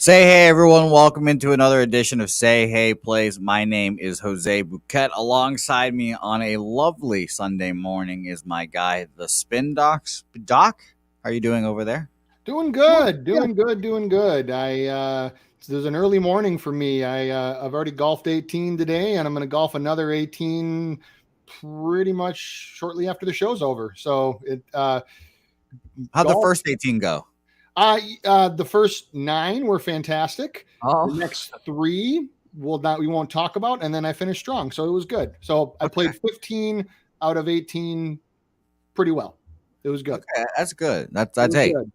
Say hey everyone, welcome into another edition of Say Hey Plays. My name is Jose Bouquett. Alongside me on a lovely Sunday morning is my guy, the Spin Docs. Doc, how are you doing over there? Doing good, doing good. There's an early morning for me. I've already golfed 18 today, and I'm going to golf another 18 pretty much shortly after the show's over. So How'd the golf. first 18 go? The first 9 were fantastic. The Oh, next 3 we won't talk about, and then I finished strong, so it was good. So I okay. played 15 out of 18 pretty well. It was good. Okay, that's good. It That's was hey, good.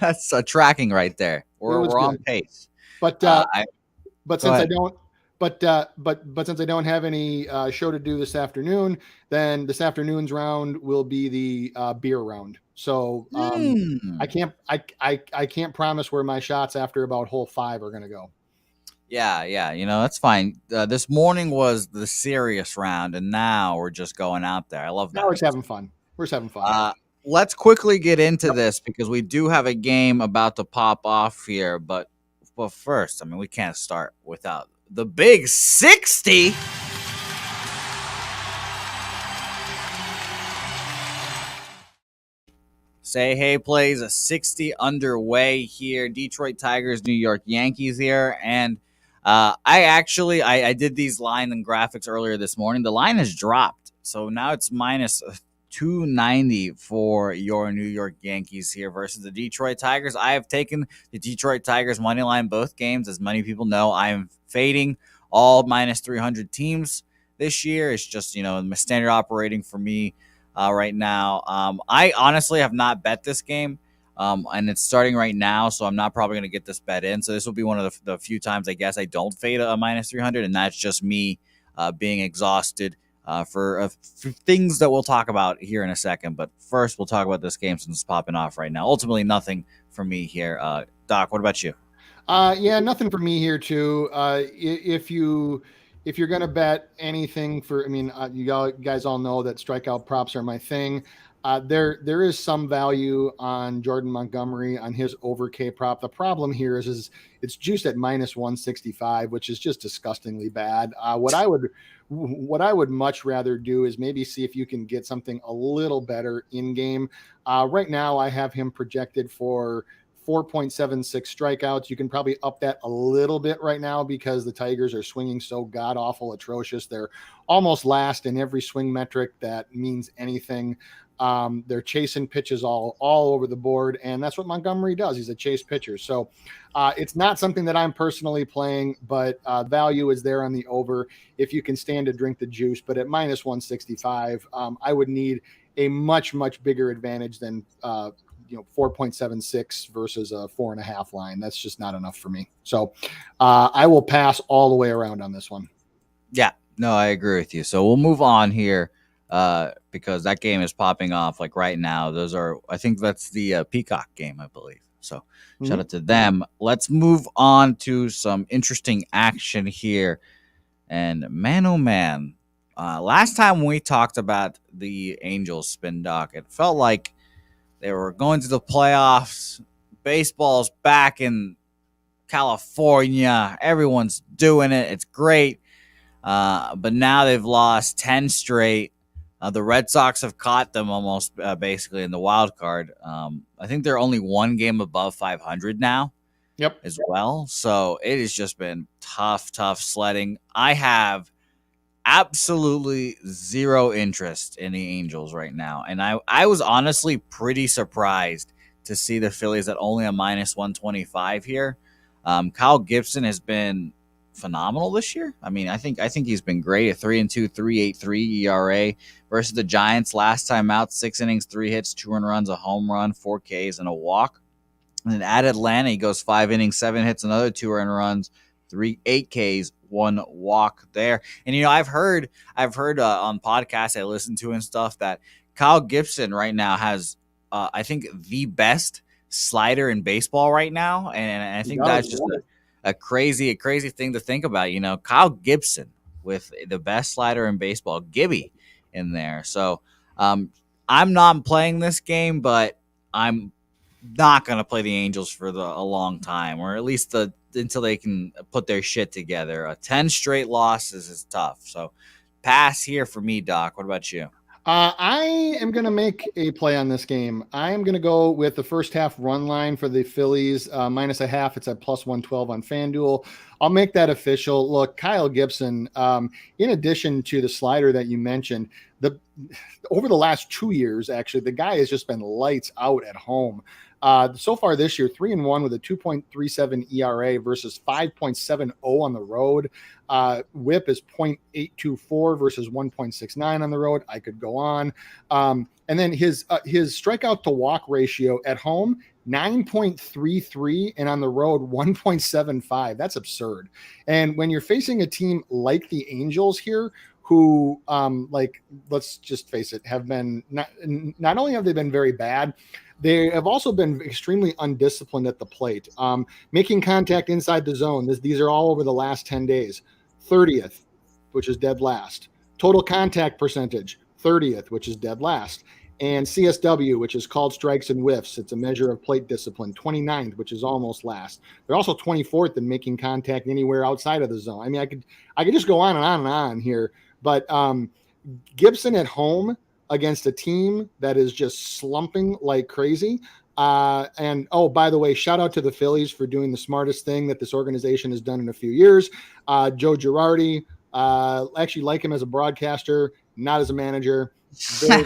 that's tracking right there. It We're was we're on good. pace. But I but Go since I ahead. don't but since I don't have any show to do this afternoon, then this afternoon's round will be the beer round. So Hmm. I can't promise where my shots after about hole 5 are going to go. Yeah. That's fine. This morning was the serious round, and now we're just going out there. I love Now we're that. just having fun. We're just having fun. Uh, let's quickly get into Yep. this because we do have a game about to pop off here. But first, I mean, we can't start without the big 60. Say hey plays a 60 underway here. Detroit Tigers, New York Yankees here. And I did these line and graphics earlier this morning. The line has dropped. So now it's minus 290 for your New York Yankees here versus the Detroit Tigers. I have taken the Detroit Tigers money line both games. As many people know, I am fading all minus 300 teams this year. It's just, my standard operating for me right now. I honestly have not bet this game. And it's starting right now, so I'm not probably going to get this bet in. So this will be one of the few times I guess I don't fade a minus 300, and that's just me being exhausted for things that we'll talk about here in a second. But first, we'll talk about this game since it's popping off right now. Ultimately, nothing for me here. Doc, what about you? Yeah, nothing for me here too. If you're gonna bet anything for, I mean, guys all know that strikeout props are my thing. There is some value on Jordan Montgomery on his over K prop. The problem here is it's juiced at minus 165, which is just disgustingly bad. What I would much rather do is maybe see if you can get something a little better in game. Right now, I have him projected for 4.76 strikeouts. You can probably up that a little bit right now because the Tigers are swinging so god awful atrocious. They're almost last in every swing metric that means anything. They're chasing pitches all over the board, and that's what Montgomery does. He's a chase pitcher. So it's not something that I'm personally playing, but value is there on the over if you can stand to drink the juice. But at minus 165, I would need a much bigger advantage than 4.76 versus a 4.5 line. That's just not enough for me. So I will pass all the way around on this one. Yeah, no, I agree with you. So we'll move on here because that game is popping off like right now. I think that's the Peacock game, I believe. So shout out to them. Let's move on to some interesting action here. And man, oh man, last time we talked about the Angels spin dock, it felt like they were going to the playoffs. Baseball's back in California. Everyone's doing it. It's great. But now they've lost 10 straight. The Red Sox have caught them almost basically in the wild card. I think they're only one game above 500 now. Yep. As well. So it has just been tough sledding. I have absolutely zero interest in the Angels right now. And I was honestly pretty surprised to see the Phillies at only a minus 125 here. Kyle Gibson has been phenomenal this year. I mean, I think he's been great. A 3-2, 3.83 ERA versus the Giants last time out. 6 innings, 3 hits, 2 runs, a home run, 4 Ks, and a walk. And then at Atlanta, he goes 5 innings, 7 hits, another 2 earned runs, 8 Ks, 1 walk there. And I've heard on podcasts I listen to and stuff that Kyle Gibson right now has I think the best slider in baseball right now, and I think that's just a crazy thing to think about. Kyle Gibson with the best slider in baseball, Gibby, in there. So I'm not playing this game, but I'm not going to play the Angels for a long time, or at least until they can put their shit together. 10 straight losses is tough. So pass here for me, Doc. What about you? I am going to make a play on this game. I am going to go with the first half run line for the Phillies, minus a half. It's at plus 112 on FanDuel. I'll make that official. Look, Kyle Gibson, in addition to the slider that you mentioned, over the last 2 years, actually, the guy has just been lights out at home. So far this year, 3-1 with a 2.37 ERA versus 5.70 on the road. WHIP is 0.824 versus 1.69 on the road. I could go on. And then his strikeout to walk ratio at home, 9.33, and on the road, 1.75. That's absurd. And when you're facing a team like the Angels here, who, let's just face it, have been not only have they been very bad, they have also been extremely undisciplined at the plate, making contact inside the zone. These are all over the last 10 days. 30th, which is dead last. Total contact percentage, 30th, which is dead last. And CSW, which is called strikes and whiffs. It's a measure of plate discipline, 29th, which is almost last. They're also 24th in making contact anywhere outside of the zone. I mean, I could just go on and on and on here, but Gibson at home against a team that is just slumping like crazy. And by the way, shout out to the Phillies for doing the smartest thing that this organization has done in a few years. Joe Girardi, actually like him as a broadcaster, not as a manager. Very,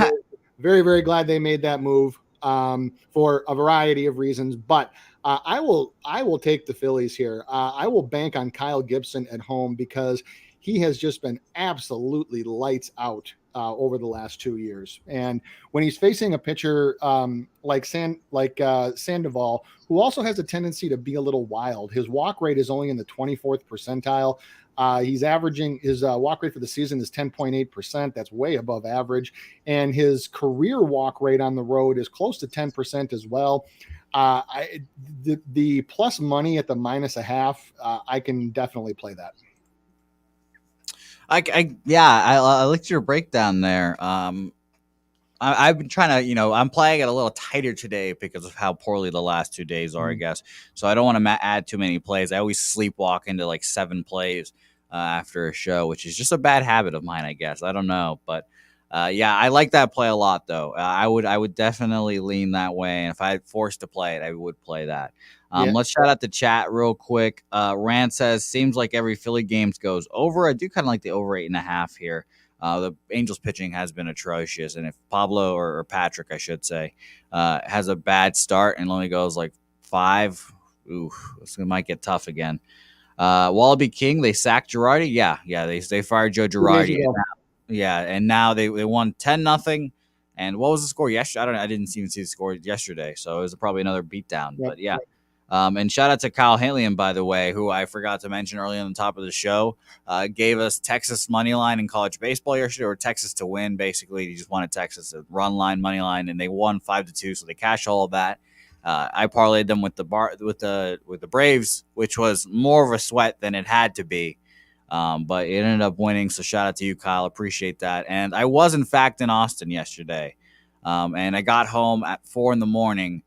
very, very glad they made that move for a variety of reasons. But I will take the Phillies here. I will bank on Kyle Gibson at home because he has just been absolutely lights out over the last 2 years. And when he's facing a pitcher like Sandoval, who also has a tendency to be a little wild, his walk rate is only in the 24th percentile. He's averaging his walk rate for the season is 10.8%. That's way above average. And his career walk rate on the road is close to 10% as well. The plus money at the minus a half, I can definitely play that. I liked your breakdown there. I've been trying to, I'm playing it a little tighter today because of how poorly the last 2 days are, I guess. So I don't want to add too many plays. I always sleepwalk into like 7 plays after a show, which is just a bad habit of mine, I guess. I don't know, but I like that play a lot, though. I would definitely lean that way, and if I had forced to play it, I would play that. Let's shout out the chat real quick. Rant says, seems like every Philly games goes over. I do kind of like the over 8.5 here. The Angels pitching has been atrocious, and if Pablo or Patrick, I should say, has a bad start and only goes like 5, it might get tough again. Wallaby King, they sacked Girardi. Yeah, they fired Joe Girardi. And now they won 10-0. And what was the score yesterday? I didn't even see the score yesterday, so it was probably another beatdown. But yeah. And shout out to Kyle Halian, by the way, who I forgot to mention early on the top of the show, gave us Texas money line in college baseball yesterday, or Texas to win. Basically, he just wanted Texas to run line, money line, and they won 5-2, so they cashed all of that. I parlayed them with the Braves, which was more of a sweat than it had to be, but it ended up winning. So shout out to you, Kyle. Appreciate that. And I was in fact in Austin yesterday, and I got home at 4 a.m.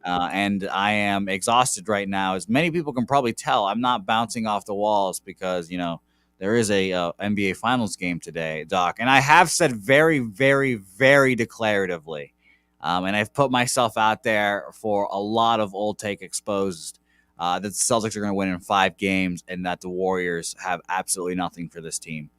And I am exhausted right now. As many people can probably tell, I'm not bouncing off the walls because, there is a NBA Finals game today, Doc. And I have said very, very, very declaratively, and I've put myself out there for a lot of old take exposed, that the Celtics are going to win in 5 games and that the Warriors have absolutely nothing for this team.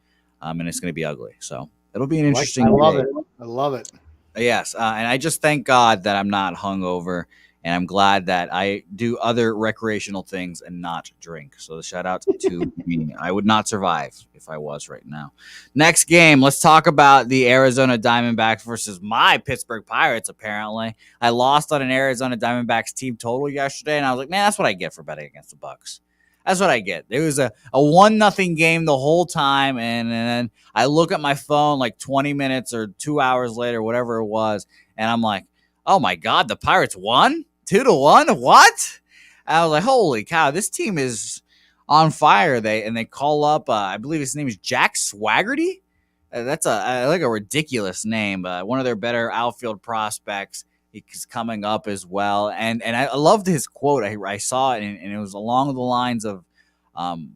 And it's going to be ugly. So it'll be an interesting I love it. Yes. And I just thank God that I'm not hungover. And I'm glad that I do other recreational things and not drink. So shout out to me. I would not survive if I was right now. Next game, let's talk about the Arizona Diamondbacks versus my Pittsburgh Pirates, apparently. I lost on an Arizona Diamondbacks team total yesterday, and I was like, man, that's what I get for betting against the Bucks. That's what I get. It was a 1-0 game the whole time, and then I look at my phone like 20 minutes or 2 hours later, whatever it was, and I'm like, oh my God, the Pirates won? 2-1? What? I was like, holy cow, this team is on fire. They call up, I believe his name is Jack Swaggerty. That's a ridiculous name. One of their better outfield prospects. He's coming up as well. And I loved his quote. I saw it, and it was along the lines of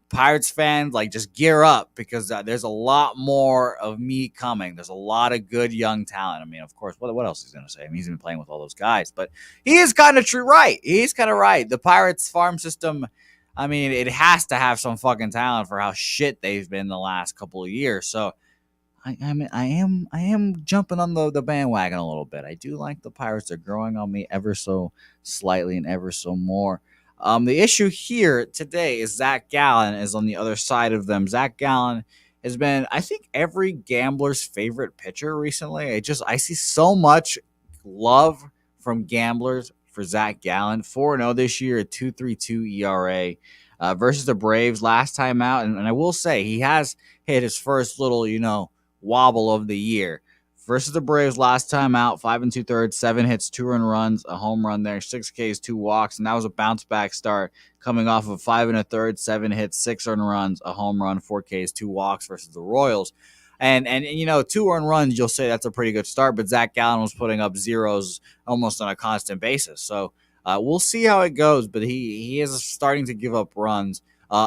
Pirates fans, like, just gear up because there's a lot more of me coming. There's a lot of good young talent. I mean, of course, what else is going to say? I mean, he's been playing with all those guys, but he is kind of true, right? He's kind of right. The Pirates farm system, I mean, it has to have some fucking talent for how shit they've been the last couple of years. So I am jumping on the bandwagon a little bit. I do like the Pirates. They're growing on me ever so slightly and ever so more. The issue here today is Zach Gallen is on the other side of them. Zach Gallen has been, I think, every gambler's favorite pitcher recently. I see so much love from gamblers for Zach Gallen. 4-0 this year, a 2.32 ERA versus the Braves last time out. And I will say he has hit his first little, wobble of the year. Versus the Braves last time out, 5 2/3, 7 hits, 2 earned runs, a home run there, 6 Ks, 2 walks, and that was a bounce back start coming off of 5 1/3, 7 hits, 6 earned runs, a home run, 4 Ks, 2 walks versus the Royals. And 2 earned runs, you'll say that's a pretty good start, but Zach Gallen was putting up zeros almost on a constant basis. So we'll see how it goes, but he is starting to give up runs.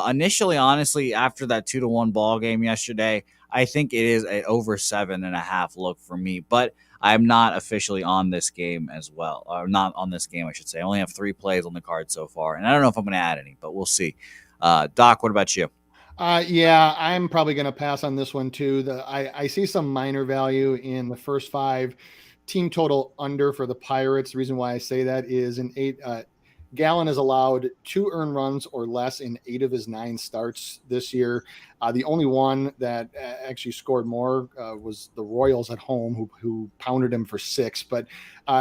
Initially, honestly, after that 2-1 ball game yesterday, I think it is an over 7.5 look for me, but I'm not officially on this game as well. Or not on this game, I should say. I only have 3 plays on the card so far, and I don't know if I'm going to add any, but we'll see. Doc, what about you? Yeah, I'm probably going to pass on this one too. I see some minor value in the first 5 team total under for the Pirates. The reason why I say that is in 8, Gallen has allowed 2 earned runs or less in 8 of his 9 starts this year. The only one that actually scored more was the Royals at home, who pounded him for 6. But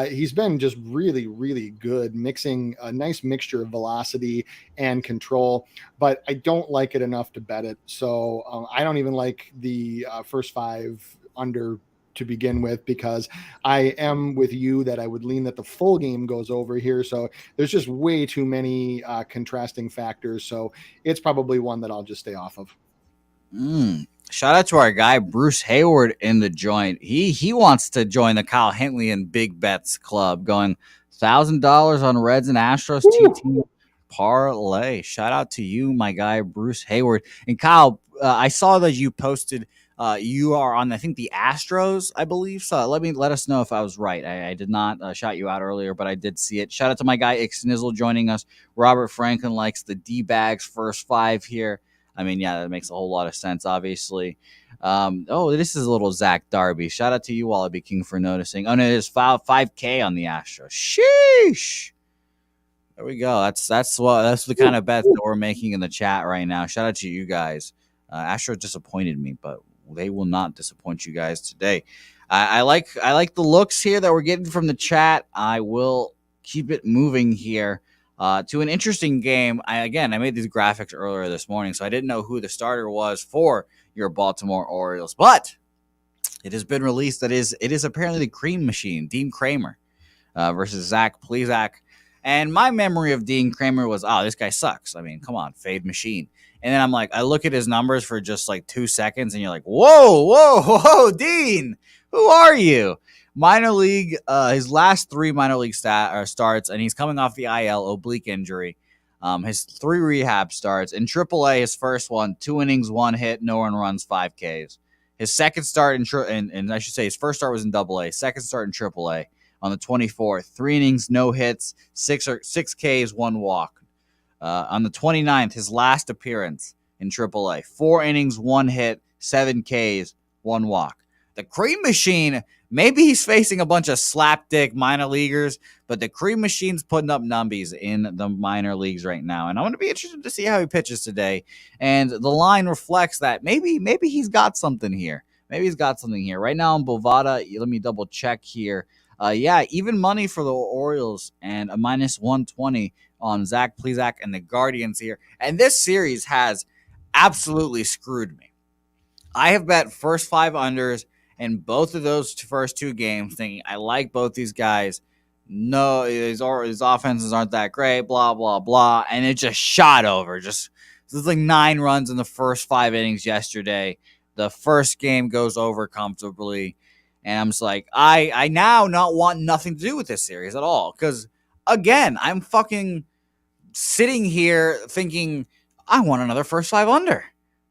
he's been just really, really good, mixing a nice mixture of velocity and control. But I don't like it enough to bet it. So I don't even like the first 5 under to begin with, because I am with you that I would lean that the full game goes over here. So there's just way too many contrasting factors. So it's probably one that I'll just stay off of. Shout out to our guy Bruce Hayward in the joint. He wants to join the Kyle Hintley and Big Bets Club, going $1,000 on Reds and Astros TT parlay. Shout out to you, my guy Bruce Hayward. And Kyle, I saw that you posted. You are on, I think, the Astros, I believe. So let us know if I was right. I did not shout you out earlier, but I did see it. Shout out to my guy Ixnizzle joining us. Robert Franklin likes the D-bags first 5 here. I mean, yeah, that makes a whole lot of sense, obviously. This is a little Zach Darby. Shout out to you, Wallaby King, for noticing. Oh, no, there's 5K on the Astros. Sheesh. There we go. That's the kind of bets that we're making in the chat right now. Shout out to you guys. Astros disappointed me, but they will not disappoint you guys today. I like the looks here that we're getting from the chat. I will keep it moving here to an interesting game. I made these graphics earlier this morning, so I didn't know who the starter was for your Baltimore Orioles, but it has been released that it is apparently the Cream Machine, Dean Kramer, versus Zach Plesac. And my memory of Dean Kramer was, this guy sucks. I mean, come on, fade machine. And then I'm like, I look at his numbers for just like 2 seconds, and you're like, whoa, Dean, who are you? Minor league, his last 3 minor league starts, and he's coming off the IL, oblique injury. His 3 rehab starts. In AAA, his first one, 2 innings, 1 hit, no earned runs, 5 Ks. His second start and I should say his first start was in AA. Second start in AAA on the 24th, 3 innings, no hits, 6 Ks, 1 walk. On the 29th, his last appearance in AAA, 4 innings, 1 hit, 7 Ks, 1 walk. The Cream Machine, maybe he's facing a bunch of slapdick minor leaguers, but the Cream Machine's putting up numbies in the minor leagues right now. And I'm going to be interested to see how he pitches today. And the line reflects that maybe he's got something here. Right now in Bovada, let me double check here. Even money for the Orioles and a minus 120 on Zach Plesac and the Guardians here. And this series has absolutely screwed me. I have bet first 5 unders in both of those first 2 games, thinking I like both these guys. No, his offenses aren't that great, blah, blah, blah. And it just shot over. There's like 9 runs in the first 5 innings yesterday. The first game goes over comfortably. And I'm just like, I now not want nothing to do with this series at all. Because again, I'm fucking sitting here thinking I want another first five under.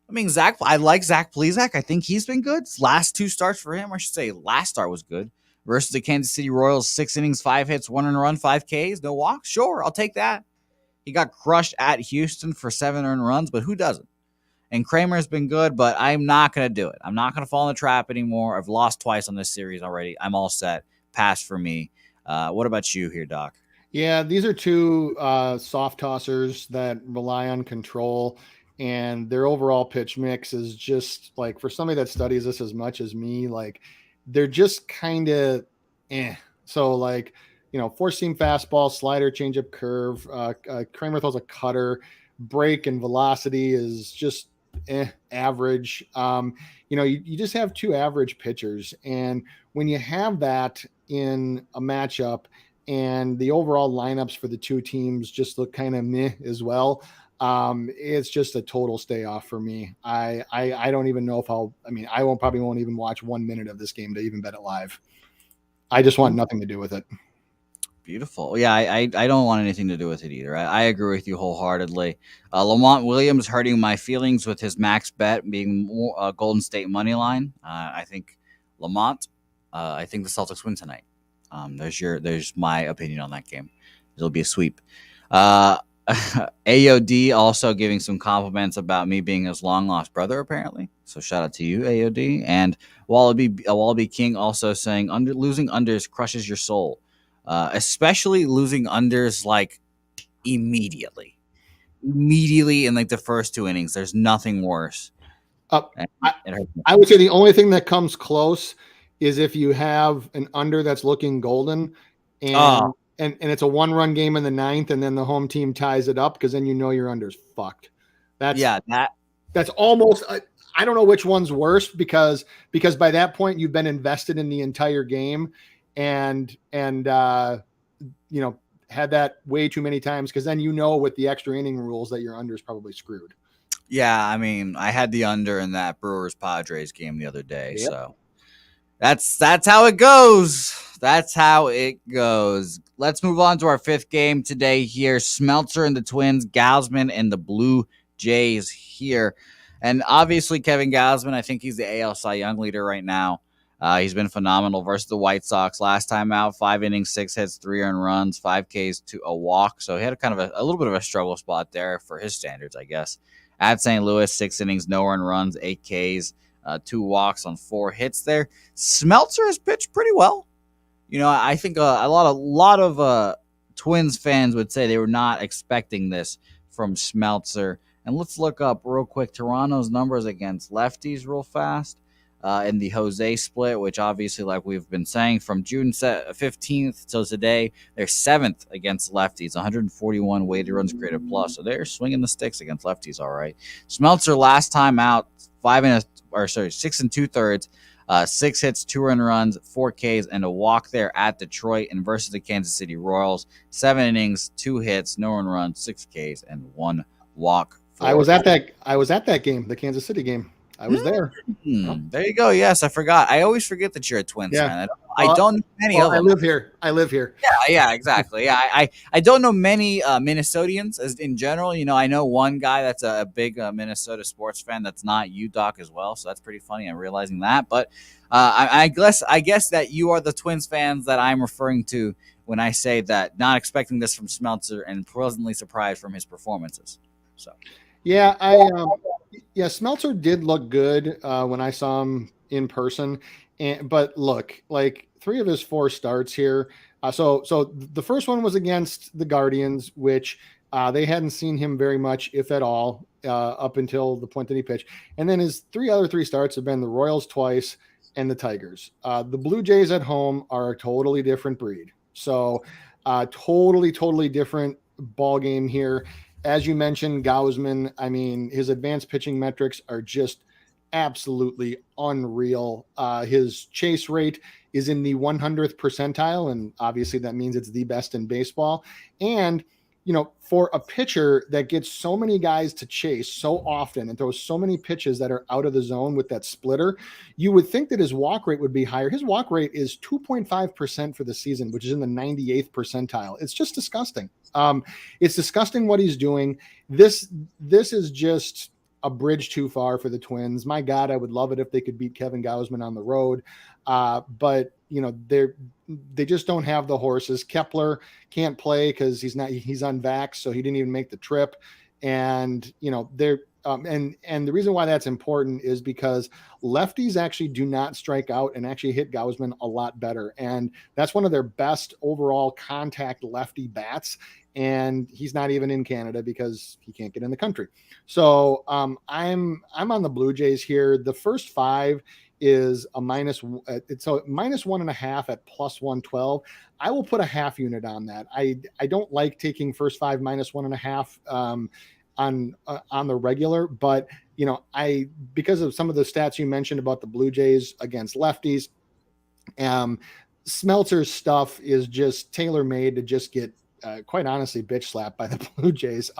I mean, I like Zach Plesac. I think he's been good. Last two starts for him, I should say, last start was good. Versus the Kansas City Royals, 6 innings, 5 hits, 1 earned run, 5 Ks, no walks. Sure, I'll take that. He got crushed at Houston for 7 earned runs, but who doesn't? And Kramer's been good, but I'm not going to do it. I'm not going to fall in the trap anymore. I've lost twice on this series already. I'm all set. Pass for me. What about you here, Doc? Yeah, these are two soft tossers that rely on control, and their overall pitch mix is just like, for somebody that studies this as much as me, like they're just kind of So like, four seam fastball, slider, changeup, curve. Kramer throws a cutter. Break and velocity is just average. You just have two average pitchers, and when you have that in a matchup, and the overall lineups for the two teams just look kind of meh as well. It's just a total stay off for me. I don't even know if I probably won't even watch 1 minute of this game to even bet it live. I just want nothing to do with it. Beautiful. Yeah, I don't want anything to do with it either. I agree with you wholeheartedly. Lamont Williams hurting my feelings with his max bet being more, Golden State money line. I think Lamont. I think the Celtics win tonight. There's my opinion on that game. It'll be a sweep. AOD also giving some compliments about me being his long lost brother, apparently. So shout out to you, AOD. And Wallaby King also saying losing unders crushes your soul, especially losing unders like immediately in like the first 2 innings. There's nothing worse. I would say the only thing that comes close is if you have an under that's looking golden, and it's a 1-run game in the 9th, and then the home team ties it up, because then your under's fucked. That's almost. I don't know which one's worse, because by that point you've been invested in the entire game, and had that way too many times, because then with the extra inning rules that your under is probably screwed. Yeah, I mean, I had the under in that Brewers Padres game the other day, Yep. So that's how it goes. That's how it goes. Let's move on to our 5th game today here. Smeltzer and the Twins, Gausman and the Blue Jays here. And obviously Kevin Gausman, I think he's the AL Cy Young leader right now. He's been phenomenal versus the White Sox. Last time out, 5 innings, 6 hits, 3 earned runs, 5 Ks to a walk. So he had a little bit of a struggle spot there for his standards, I guess. At St. Louis, 6 innings, no earned runs, 8 Ks, 2 walks on 4 hits there. Smeltzer has pitched pretty well. I think a lot of Twins fans would say they were not expecting this from Smeltzer. And let's look up real quick Toronto's numbers against lefties real fast. In the Jose split, which obviously, like we've been saying, from June 15th till today, they're 7th against lefties, 141 weighted runs created plus. So they're swinging the sticks against lefties, all right. Smeltzer last time out, 6 2/3, 6 hits, 2 earned runs, 4 Ks, and a walk there at Detroit, and versus the Kansas City Royals, 7 innings, 2 hits, no earned runs, 6 Ks, and 1 walk. I was at that game, the Kansas City game. I was there. There you go. Yes, I forgot. I always forget that you're a Twins fan. I don't know many of them. I live here. Yeah, exactly. Yeah, I don't know many Minnesotans as in general. I know one guy that's a big Minnesota sports fan that's not you, Doc, as well. So that's pretty funny. I'm realizing that. But I guess that you are the Twins fans that I'm referring to when I say that not expecting this from Smeltzer and pleasantly surprised from his performances. So. Yeah, Smeltzer did look good when I saw him in person, but look, like 3 of his 4 starts here. So the first one was against the Guardians, which they hadn't seen him very much, if at all, up until the point that he pitched. And then his 3 starts have been the Royals twice and the Tigers. The Blue Jays at home are a totally different breed. So totally different ball game here. As you mentioned, Gausman, I mean, his advanced pitching metrics are just absolutely unreal. His chase rate is in the 100th percentile, and obviously that means it's the best in baseball. And for a pitcher that gets so many guys to chase so often and throws so many pitches that are out of the zone with that splitter, you would think that his walk rate would be higher. His walk rate is 2.5% for the season, which is in the 98th percentile. It's just disgusting. It's disgusting what he's doing. This is just a bridge too far for the Twins. My God, I would love it if they could beat Kevin Gausman on the road. But they just don't have the horses. Kepler can't play because he's unvaxxed, so he didn't even make the trip. And they're and the reason why that's important is because lefties actually do not strike out and actually hit Gausman a lot better. And that's one of their best overall contact lefty bats. And he's not even in Canada because he can't get in the country. So I'm on the Blue Jays here. The first 5 is a it's a -1.5 at +112. I will put a half unit on that. I don't like taking first 5 -1.5 on the regular, but because of some of the stats you mentioned about the Blue Jays against lefties, Smeltzer's stuff is just tailor-made to just get quite honestly bitch slapped by the Blue Jays.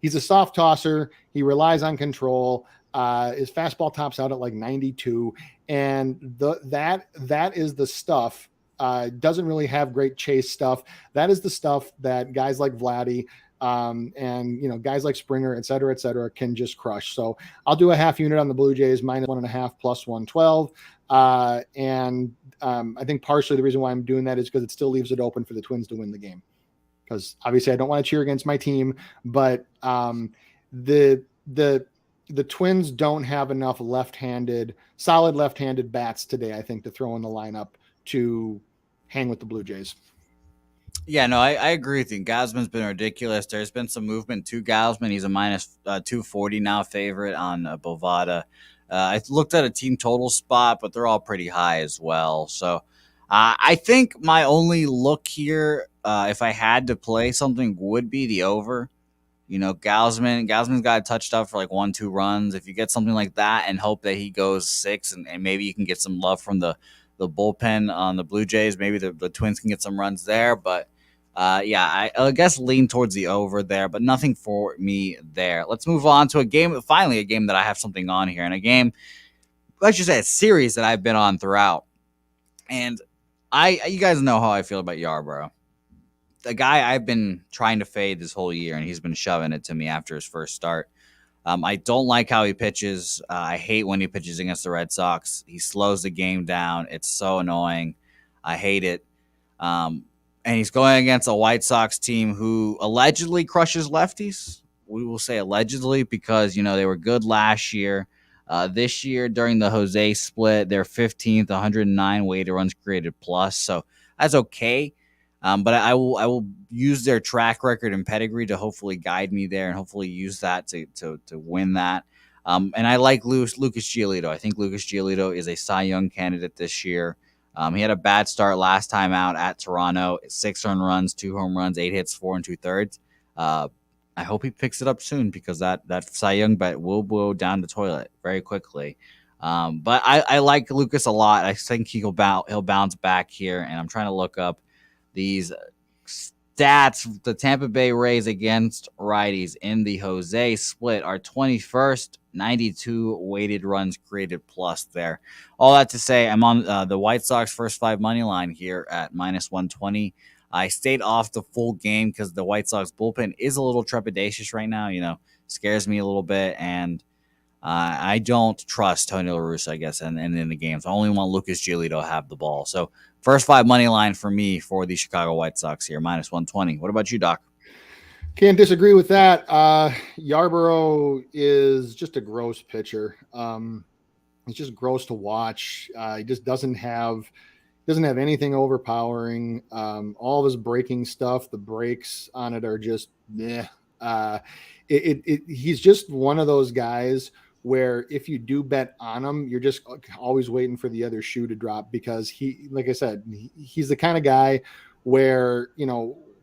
He's a soft tosser. He relies on control. His fastball tops out at like 92, and that is the stuff. Doesn't really have great chase stuff. That is the stuff that guys like Vladdy and guys like Springer, et cetera, can just crush. So I'll do a half unit on the Blue Jays, -1.5 +112. And I think partially the reason why I'm doing that is because it still leaves it open for the Twins to win the game. Because obviously I don't want to cheer against my team, but the Twins don't have enough solid left-handed bats today, I think, to throw in the lineup to hang with the Blue Jays. Yeah, no, I agree with you. Gausman's been ridiculous. There's been some movement to Gausman. He's a -240 now favorite on Bovada. I looked at a team total spot, but they're all pretty high as well. So I think my only look here, if I had to play something, would be the over. Gausman's got touched up for like 1-2 runs. If you get something like that and hope that he goes 6 and maybe you can get some love from the bullpen on the Blue Jays, maybe the Twins can get some runs there. But I guess lean towards the over there, but nothing for me there. Let's move on to a game that I have something on here, and a game, let's just say a series that I've been on throughout. And you guys know how I feel about Yarbrough. The guy I've been trying to fade this whole year, and he's been shoving it to me after his first start. I don't like how he pitches. I hate when he pitches against the Red Sox. He slows the game down. It's so annoying. I hate it. And he's going against a White Sox team who allegedly crushes lefties. We will say allegedly because, they were good last year. This year, during the Jose split, they're 15th, 109 weighted runs created plus. So that's okay. But I will use their track record and pedigree to hopefully guide me there and hopefully use that to win that. And I like Lucas Giolito. I think Lucas Giolito is a Cy Young candidate this year. He had a bad start last time out at Toronto. 6 earned runs, 2 home runs, 8 hits, 4 2/3. I hope he picks it up soon because that Cy Young bet will blow down the toilet very quickly. But I like Lucas a lot. I think he'll bounce back here, and I'm trying to look up these stats. The Tampa Bay Rays against righties in the Jose split are 21st, 92 weighted runs created plus there. All that to say, I'm on the White Sox first 5 money line here at -120. I stayed off the full game because the White Sox bullpen is a little trepidatious right now, scares me a little bit. And I don't trust Tony La Russa, I guess, and in the games. I only want Lucas Giolito to have the ball. So first 5 money line for me for the Chicago White Sox here, -120. What about you, Doc? Can't disagree with that. Yarbrough is just a gross pitcher. He's just gross to watch. He just doesn't have anything overpowering. All of his breaking stuff, the breaks on it are just meh. He's just one of those guys where if you do bet on him, you're just always waiting for the other shoe to drop because like I said, he's the kind of guy where,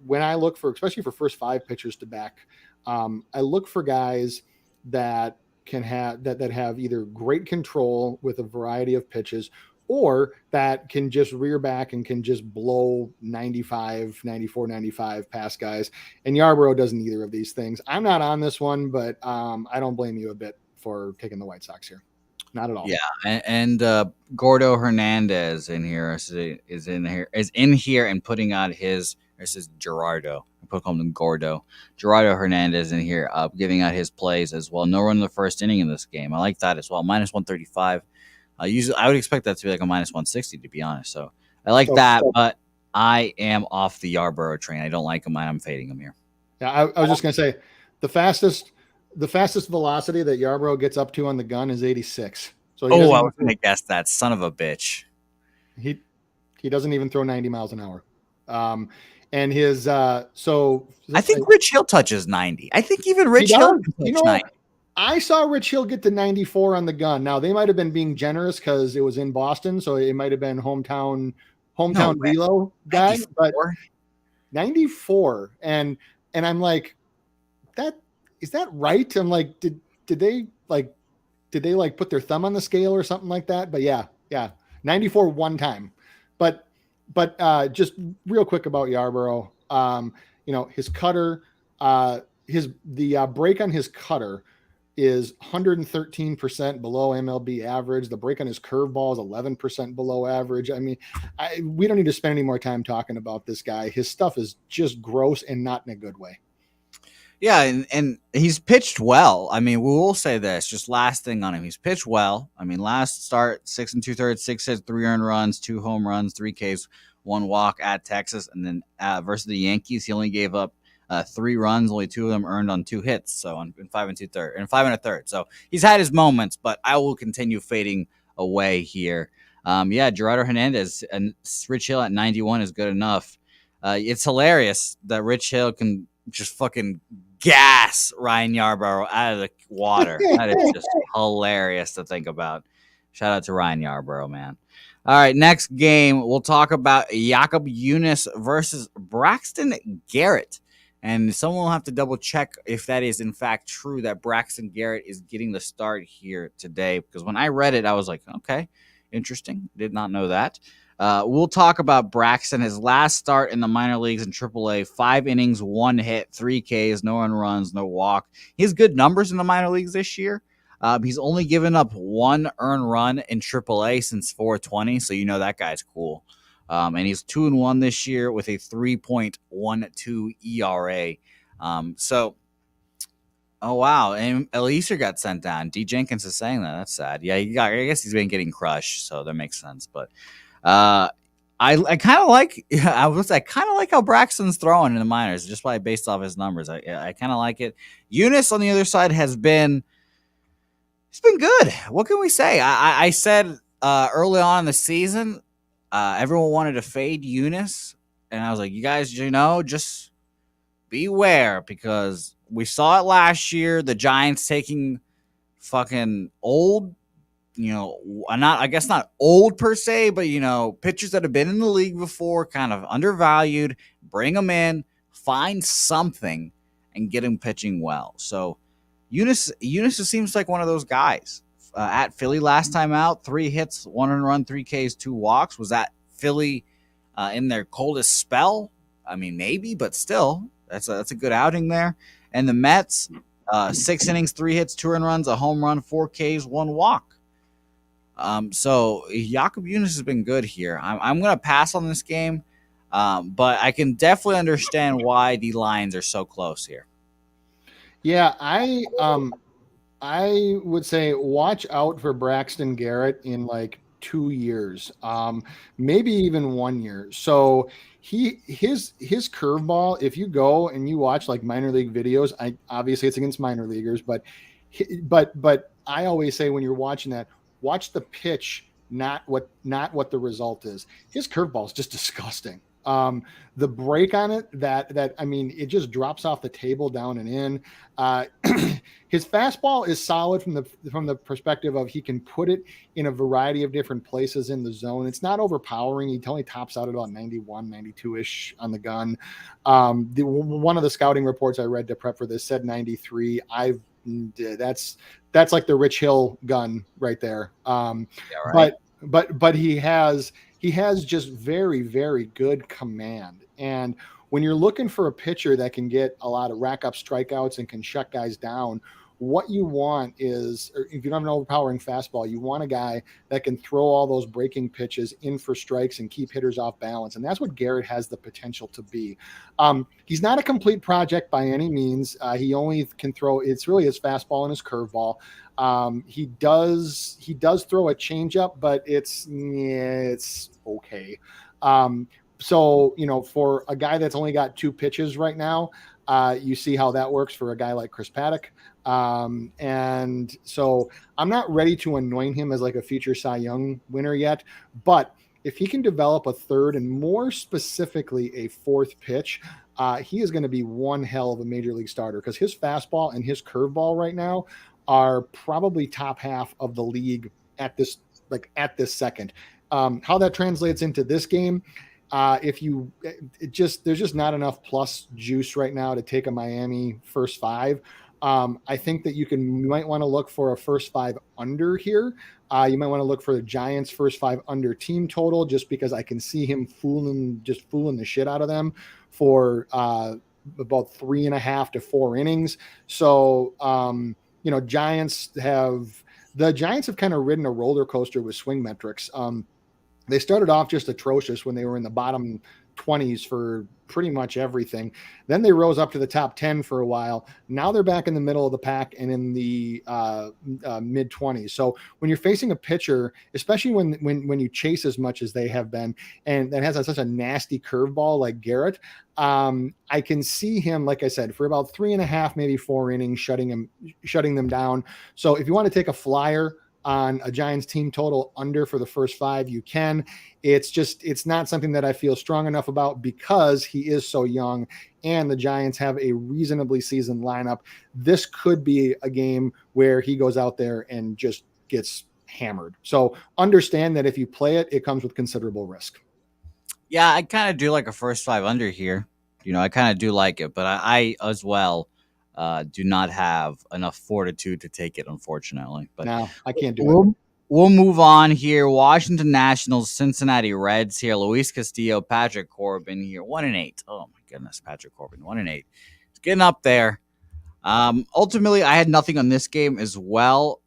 when I look for, especially for first 5 pitchers to back, I look for guys that can have that have either great control with a variety of pitches or that can just rear back and can just blow 95, 94, 95 past guys. And Yarbrough doesn't either of these things. I'm not on this one, but I don't blame you a bit for taking the White Sox here. Not at all. Yeah, and Gordo Hernandez is in here and putting out his. This is Gerardo. I put him Gordo. Gerardo Hernandez in here, giving out his plays as well. No run in the first inning in this game. I like that as well. Minus 135. Usually, I would expect that to be like a minus 160, to be honest. So I like that, but I am off the Yarbrough train. I don't like him. I'm fading him here. Yeah, I was just gonna say the fastest velocity that Yarbrough gets up to on the gun is 86. So I was gonna guess that, son of a bitch. He doesn't even throw 90 miles an hour. And his so I think Rich Hill touches 90. I think even Rich Hill can touch 90. I saw Rich Hill get to 94 on the gun. Now they might have been being generous because it was in Boston, so it might have been hometown velo guy, 94? But 94. And I'm like, is that right? I'm like, did they put their thumb on the scale or something like that? But yeah, 94 one time. But just real quick about Yarbrough, his cutter, the break on his cutter is 113% below MLB average. The break on his curveball is 11% below average. I mean, we don't need to spend any more time talking about this guy. His stuff is just gross and not in a good way. Yeah, and he's pitched well. I mean, we will say this, just last thing on him. He's pitched well. I mean, last start, 6 2/3, 6 hits, 3 earned runs, 2 home runs, 3 Ks, 1 walk at Texas. And then versus the Yankees, he only gave up 3 runs, only 2 of them earned on 2 hits. So in 5 2/3 and 5 1/3. So he's had his moments, but I will continue fading away here. Gerardo Hernandez and Rich Hill at 91 is good enough. It's hilarious that Rich Hill can just fucking gas Ryan Yarbrough out of the water. That is just hilarious to think about. Shout out to Ryan Yarbrough, man. All right, next game, we'll talk about Jakob Younis versus Braxton Garrett. And someone will have to double check if that is in fact true that Braxton Garrett is getting the start here today. Because when I read it, I was like, okay, interesting. Did not know that. We'll talk about Braxton. His last start in the minor leagues in AAA, 5 innings, 1 hit, 3 Ks, no run runs, no walk. He has good numbers in the minor leagues this year. He's only given up 1 earned run in AAA since 420, so you know that guy's cool. And he's 2-1 this year with a 3.12 ERA. Oh, wow. And Eliezer got sent down. D. Jenkins is saying that. That's sad. Yeah, I guess he's been getting crushed, so that makes sense. But I kind of like how Braxton's throwing in the minors, just based off his numbers. I kind of like it. Younis on the other side he's been good. What can we say? I said early on in the season, everyone wanted to fade Younis, and I was like, you guys, just beware, because we saw it last year. The Giants taking fucking old. Not old per se, but, pitchers that have been in the league before, kind of undervalued, bring them in, find something, and get him pitching well. So Younis seems like one of those guys. At Philly last time out, 3 hits, 1 earned run, 3 Ks, 2 walks. Was that Philly in their coldest spell? I mean, maybe, but still, that's a good outing there. And the Mets, 6 innings, 3 hits, 2 earned runs, a home run, 4 Ks, 1 walk. So Jakob Younis has been good here. I'm going to pass on this game, but I can definitely understand why the lines are so close here. Yeah, I would say watch out for Braxton Garrett in like 2 years, maybe even 1 year. So his curveball, if you go and you watch like minor league videos, obviously it's against minor leaguers, but I always say when you're watching that, watch the pitch, not what the result is. His curveball is just disgusting. The break on it, it just drops off the table down and in. His fastball is solid from the perspective of he can put it in a variety of different places in the zone. It's not overpowering. He only tops out at about 91, 92-ish on the gun. One of the scouting reports I read to prep for this said 93. That's like the Rich Hill gun right there. Yeah, right. but he has just very, very good command. And when you're looking for a pitcher that can get a lot of rack up strikeouts and can shut guys down, what you want is, or if you don't have an overpowering fastball, you want a guy that can throw all those breaking pitches in for strikes and keep hitters off balance. And that's what Garrett has the potential to be. He's not a complete project by any means. He only can throw, it's really his fastball and his curveball. He does throw a changeup, but it's okay. So, for a guy that's only got 2 pitches right now, you see how that works for a guy like Chris Paddock. And so I'm not ready to anoint him as like a future Cy Young winner yet, but if he can develop a third and more specifically a 4th pitch, he is going to be one hell of a major league starter, because his fastball and his curveball right now are probably top half of the league at this second. How that translates into this game, there's just not enough plus juice right now to take a Miami first 5. I think that you might want to look for a first 5 under here. You might want to look for the Giants first 5 under team total, just because I can see him fooling the shit out of them for about 3.5 to 4 innings. So, Giants have kind of ridden a roller coaster with swing metrics. They started off just atrocious when they were in the bottom 20s for pretty much everything. Then they rose up to the top 10 for a while. Now they're back in the middle of the pack and in the mid 20s. So when you're facing a pitcher, especially when you chase as much as they have been, and that has such a nasty curveball like Garrett, I can see him, like I said, for about 3.5, maybe 4 innings, shutting them down. So if you want to take a flyer on a Giants team total under for the first 5, you can. It's not something that I feel strong enough about, because he is so young and the Giants have a reasonably seasoned lineup. This could be a game where he goes out there and just gets hammered. So understand that if you play it, it comes with considerable risk. Yeah, I kind of do like a first 5 under here. I kind of do like it, but I as well do not have enough fortitude to take it, unfortunately. But no, I can't do it. We'll move on here. Washington Nationals, Cincinnati Reds here. Luis Castillo, Patrick Corbin here. 1-8. Oh my goodness, Patrick Corbin, 1-8. It's getting up there. Ultimately, I had nothing on this game as well.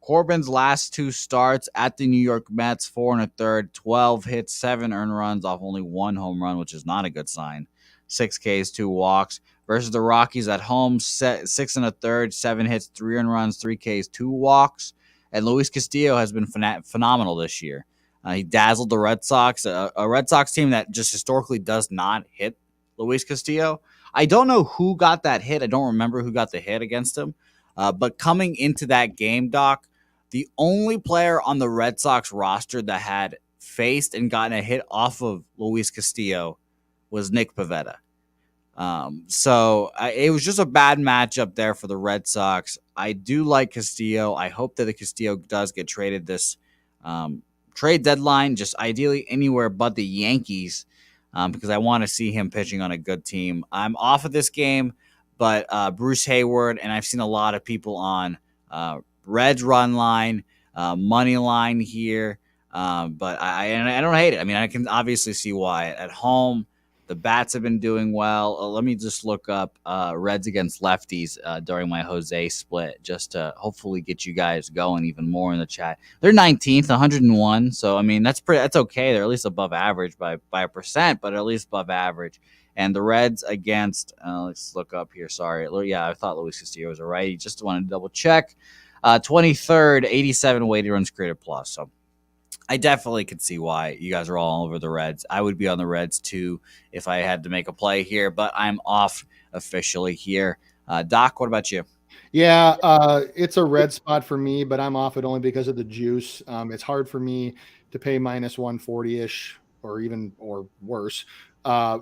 Corbin's last 2 starts at the New York Mets, 4 1/3, 12 hits, 7 earned runs off only 1 home run, which is not a good sign. 6 Ks, 2 walks. Versus the Rockies at home, 6 1/3, 7 hits, 3 earned runs, 3 Ks, 2 walks. And Luis Castillo has been phenomenal this year. He dazzled the Red Sox, a Red Sox team that just historically does not hit Luis Castillo. I don't know who got that hit. I don't remember who got the hit against him. But coming into that game, Doc, the only player on the Red Sox roster that had faced and gotten a hit off of Luis Castillo was Nick Pivetta. It was just a bad matchup there for the Red Sox. I do like Castillo. I hope that the Castillo does get traded this trade deadline, just ideally anywhere but the Yankees, because I want to see him pitching on a good team. I'm off of this game, but Bruce Hayward, and I've seen a lot of people on Reds run line, money line here, but I don't hate it. I mean, I can obviously see why. At home, the bats have been doing well. Let me just look up Reds against lefties during my Jose split, just to hopefully get you guys going even more in the chat. They're 19th, 101. So I mean, that's okay. They're at least above average by 1%, but at least above average. And the Reds against, let's look up here. Sorry, yeah, I thought Luis Castillo was a righty. Just wanted to double check. 23rd, 87 weighted runs created plus. So I definitely could see why you guys are all over the Reds. I would be on the Reds too if I had to make a play here, but I'm off officially here. Doc, what about you? Yeah, it's a red spot for me, but I'm off it only because of the juice. It's hard for me to pay minus 140-ish or worse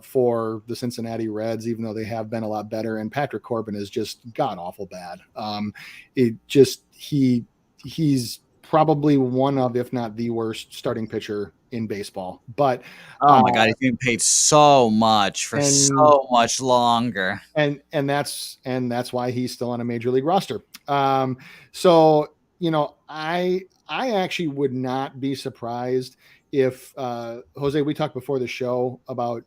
for the Cincinnati Reds, even though they have been a lot better. And Patrick Corbin is just god awful bad. He's probably one of, if not the worst starting pitcher in baseball. But oh my God, he's getting paid so much for so much longer, and that's why he's still on a major league roster. So I I actually would not be surprised if Jose, we talked before the show about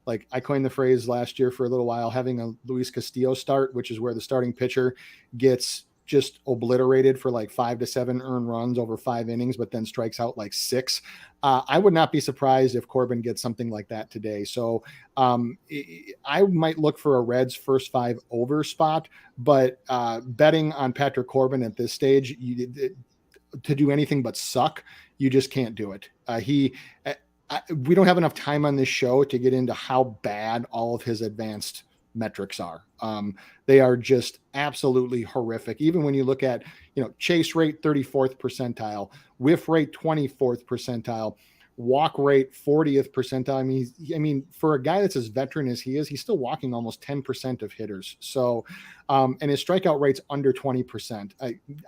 like I coined the phrase last year for a little while, having a Luis Castillo start, which is where the starting pitcher gets just obliterated for like 5 to 7 earned runs over 5 innings, but then strikes out like 6. I would not be surprised if Corbin gets something like that today. So I might look for a Reds first 5 over spot, but betting on Patrick Corbin at this stage, to do anything but suck, you just can't do it. We don't have enough time on this show to get into how bad all of his advanced metrics are. They are just absolutely horrific. Even when you look at, chase rate 34th percentile, whiff rate 24th percentile, walk rate 40th percentile. I mean, for a guy that's as veteran as he is, he's still walking almost 10% of hitters. So, and his strikeout rate's under 20%.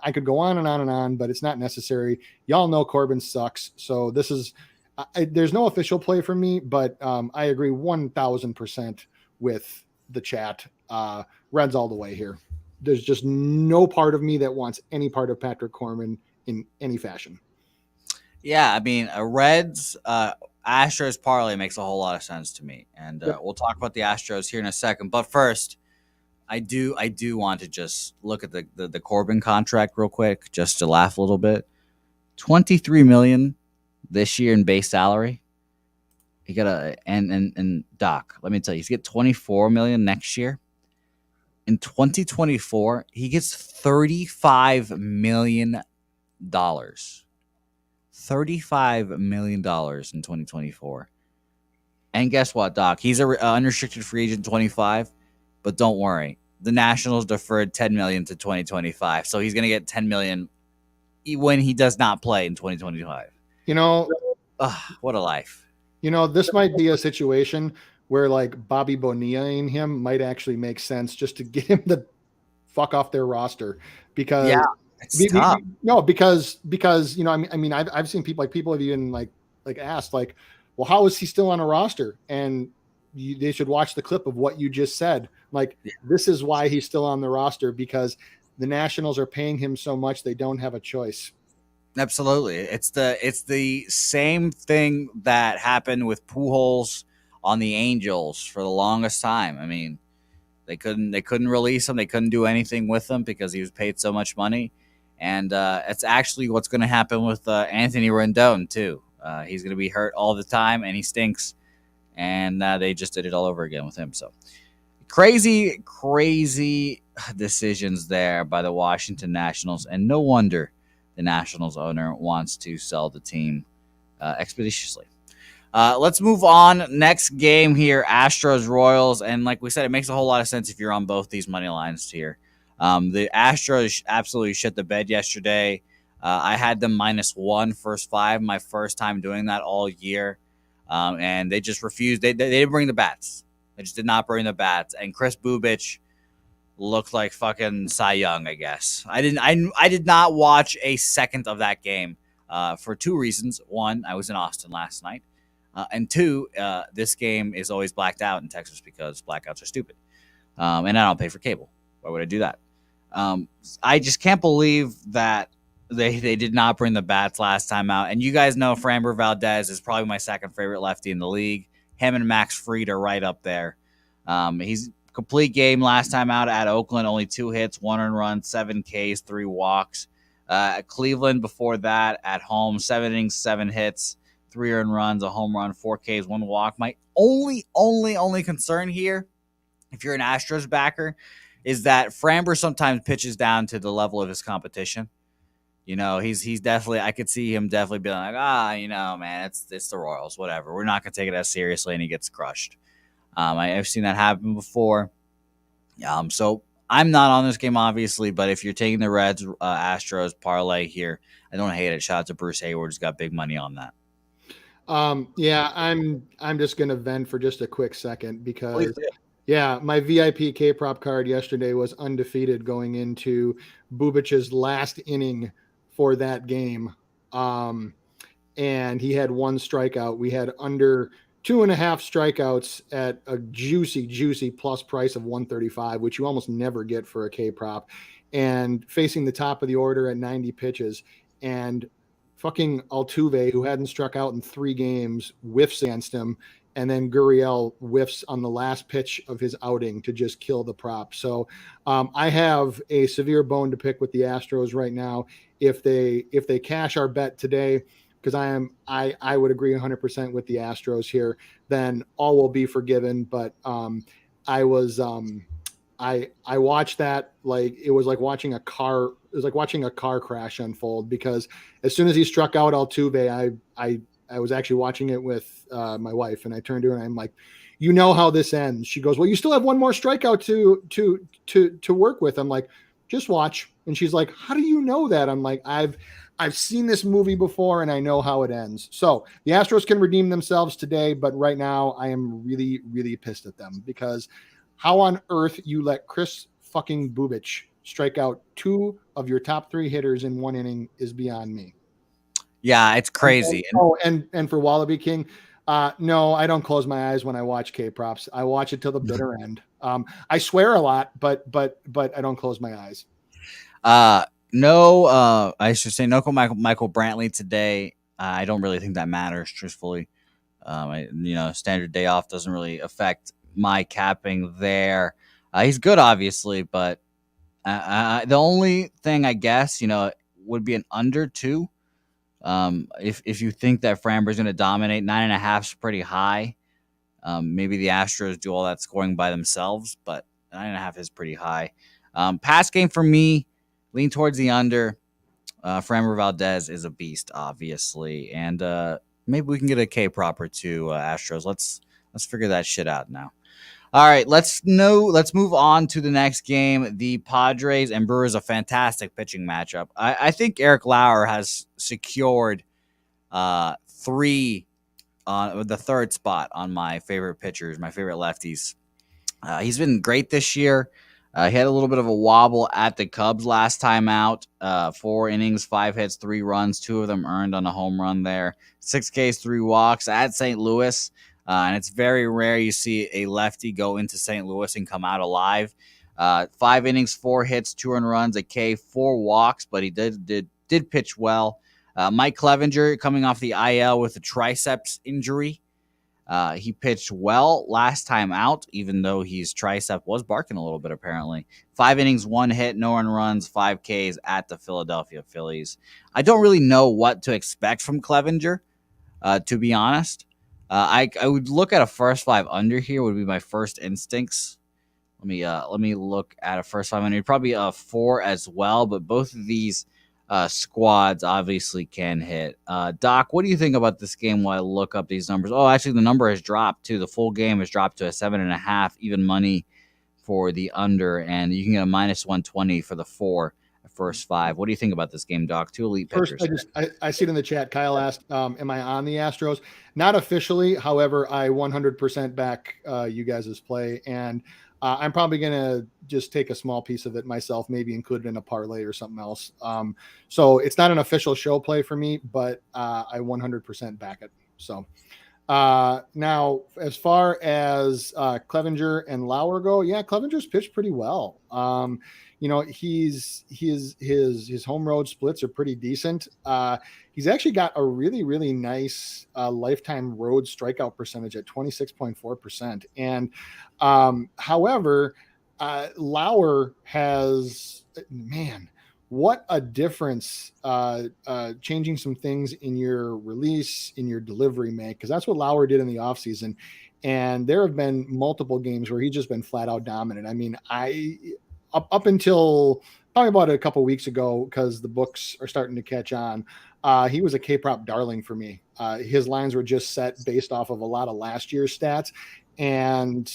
I could go on and on and on, but it's not necessary. Y'all know Corbin sucks. So this is, there's no official play for me, but I agree 1000% with the chat. Reds all the way here. There's just no part of me that wants any part of Patrick Corbin in any fashion. Yeah, I mean, a Reds Astros parlay makes a whole lot of sense to me, and we'll talk about the Astros here in a second. But first, I do want to just look at the Corbin contract real quick, just to laugh a little bit. $23 million this year in base salary. He got and Doc, let me tell you, he's get $24 million next year. In 2024, he gets $35 million. $35 million in 2024. And guess what, Doc? He's an unrestricted free agent 25, but don't worry. The Nationals deferred $10 million to 2025, so he's going to get $10 million when he does not play in 2025. What a life. This might be a situation where like Bobby Bonilla and him might actually make sense just to get him the fuck off their roster because it's tough. because I've seen people have even like asked like, well, how is he still on a roster? And they should watch the clip of what you just said. Like, this is why he's still on the roster, because the Nationals are paying him so much they don't have a choice. Absolutely. It's the same thing that happened with Pujols on the Angels for the longest time. I mean, they couldn't release him. They couldn't do anything with him because he was paid so much money. And it's actually what's going to happen with Anthony Rendon too. He's going to be hurt all the time, and he stinks. And they just did it all over again with him. So crazy decisions there by the Washington Nationals, and no wonder the Nationals owner wants to sell the team expeditiously. Let's move on. Next game here, Astros Royals, and like we said, it makes a whole lot of sense if you're on both these money lines here. The Astros absolutely shit the bed yesterday. I had them -1 first 5, my first time doing that all year, and they just refused. They didn't bring the bats. They just did not bring the bats, and Chris Bubich looked like fucking Cy Young, I guess. I did not watch a second of that game for 2 reasons. 1, I was in Austin last night. And 2, this game is always blacked out in Texas because blackouts are stupid. And I don't pay for cable. Why would I do that? I just can't believe that they did not bring the bats last time out. And you guys know Framber Valdez is probably my second favorite lefty in the league. Him and Max Fried are right up there. He's complete game last time out at Oakland, only 2 hits, 1 earned run, 7 Ks, 3 walks. At Cleveland before that, at home, 7 innings, 7 hits, 3 earned runs, a home run, 4 Ks, 1 walk. My only concern here, if you're an Astros backer, is that Framber sometimes pitches down to the level of his competition. He's definitely, I could see him definitely being like, man, it's the Royals, whatever. We're not going to take it as seriously, and he gets crushed. I've seen that happen before. So I'm not on this game, obviously, but if you're taking the Reds Astros parlay here, I don't hate it. Shout out to Bruce Hayward, who's got big money on that. Yeah, I'm just gonna vent for just a quick second because my VIP K-prop card yesterday was undefeated going into Bubich's last inning for that game. And he had 1 strikeout. We had under 2.5 strikeouts at a juicy plus price of 135, which you almost never get for a K-prop, and facing the top of the order at 90 pitches. and fucking Altuve, who hadn't struck out in 3 games, whiffs against him, and then Gurriel whiffs on the last pitch of his outing to just kill the prop. So I have a severe bone to pick with the Astros right now. If they cash our bet today, because I would agree 100% with the Astros here, then all will be forgiven. But I was I watched that like it was like watching a car. It was like watching a car crash unfold, because as soon as he struck out Altuve, I was actually watching it with my wife, and I turned to her and I'm like, "You know how this ends?" She goes, "Well, you still have one more strikeout to work with." I'm like, "Just watch." And she's like, "How do you know that?" I'm like, I've seen this movie before and I know how it ends. So the Astros can redeem themselves today, but right now I am really, really pissed at them, because how on earth you let Chris fucking Bubich strike out 2 of your top 3 hitters in 1 inning is beyond me. Yeah, it's crazy. And for Wallaby King, no, I don't close my eyes when I watch K-props. I watch it till the bitter end. I swear a lot, but I don't close my eyes. No, I should say no Michael Brantley today. I don't really think that matters, truthfully. Standard day off doesn't really affect my capping there. He's good, obviously, but the only thing I guess would be an under 2. If you think that Framber's going to dominate, 9.5 is pretty high. Maybe the Astros do all that scoring by themselves, but 9.5 is pretty high. Pass game for me, lean towards the under. Framber Valdez is a beast, obviously, and maybe we can get a K proper to Astros. Let's figure that shit out now. All right, let's move on to the next game. The Padres and Brewers, a fantastic pitching matchup. I think Eric Lauer has secured 3 on the 3rd spot on my favorite pitchers, my favorite lefties. He's been great this year. He had a little bit of a wobble at the Cubs last time out. 4 innings, 5 hits, 3 runs, 2 of them earned on a home run there. 6 Ks, 3 walks at St. Louis. And it's very rare you see a lefty go into St. Louis and come out alive. 5 innings, 4 hits, 2 earned runs, a K, 4 walks, but he did pitch well. Mike Clevinger coming off the IL with a triceps injury. He pitched well last time out, even though his tricep was barking a little bit, apparently. 5 innings, 1 hit, no earned runs, 5 Ks at the Philadelphia Phillies. I don't really know what to expect from Clevinger, to be honest. I would look at a first 5 under here would be my first instincts. Let me look at a first 5 under. Probably a 4 as well, but both of these squads obviously can hit. Doc, what do you think about this game while I look up these numbers? Oh, actually, the number has dropped too. The full game has dropped to a 7.5, even money for the under, and you can get a -120 for the 4 first 5. What do you think about this game, Doc? 2 elite pitchers. First, I see it in the chat. Kyle asked, am I on the Astros? Not officially. However, I 100% back you guys' play, and I'm probably going to just take a small piece of it myself, maybe include it in a parlay or something else. So it's not an official show play for me, but I 100% back it. So now, as far as Clevinger and Lauer go, yeah, Clevinger's pitched pretty well. His home road splits are pretty decent. He's actually got a really, really nice lifetime road strikeout percentage at 26.4%. And however, Lauer has, man, what a difference changing some things in your release, in your delivery make, because that's what Lauer did in the offseason. And there have been multiple games where he's just been flat out dominant. I mean, up until probably about a couple of weeks ago, because the books are starting to catch on, he was a K-prop darling for me. His lines were just set based off of a lot of last year's stats. And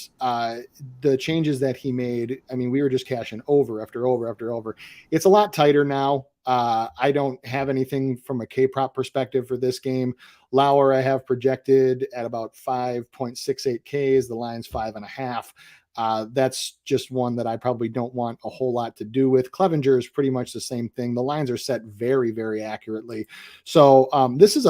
the changes that he made, I mean, we were just cashing over after over after over. It's a lot tighter now. I don't have anything from a K-prop perspective for this game. Lauer, I have projected at about 5.68 Ks. The line's 5.5. That's just one that I probably don't want a whole lot to do with. Clevinger is pretty much the same thing. The lines are set very, very accurately. So this is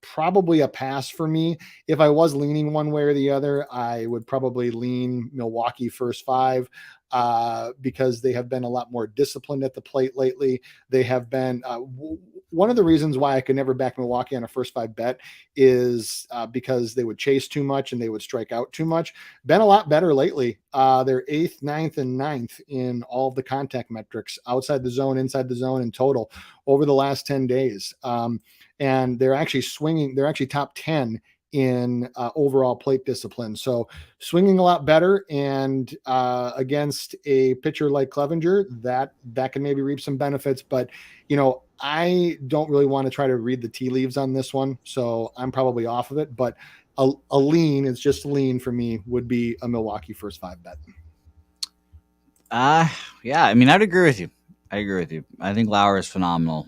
probably a pass for me. If I was leaning one way or the other, I would probably lean Milwaukee first 5 because they have been a lot more disciplined at the plate lately. They have been one of the reasons why I could never back Milwaukee on a first 5 bet is because they would chase too much and they would strike out too much. Been a lot better lately. They're 8th, 9th, and 9th in all of the contact metrics, outside the zone, inside the zone, in total over the last 10 days. And they're actually swinging. They're actually top 10 in overall plate discipline. So swinging a lot better, and against a pitcher like Clevenger, that can maybe reap some benefits. But I don't really want to try to read the tea leaves on this one, so I'm probably off of it. But a lean, it's just a lean for me, would be a Milwaukee first 5 bet. Yeah, I mean, I'd agree with you. I think Lauer is phenomenal.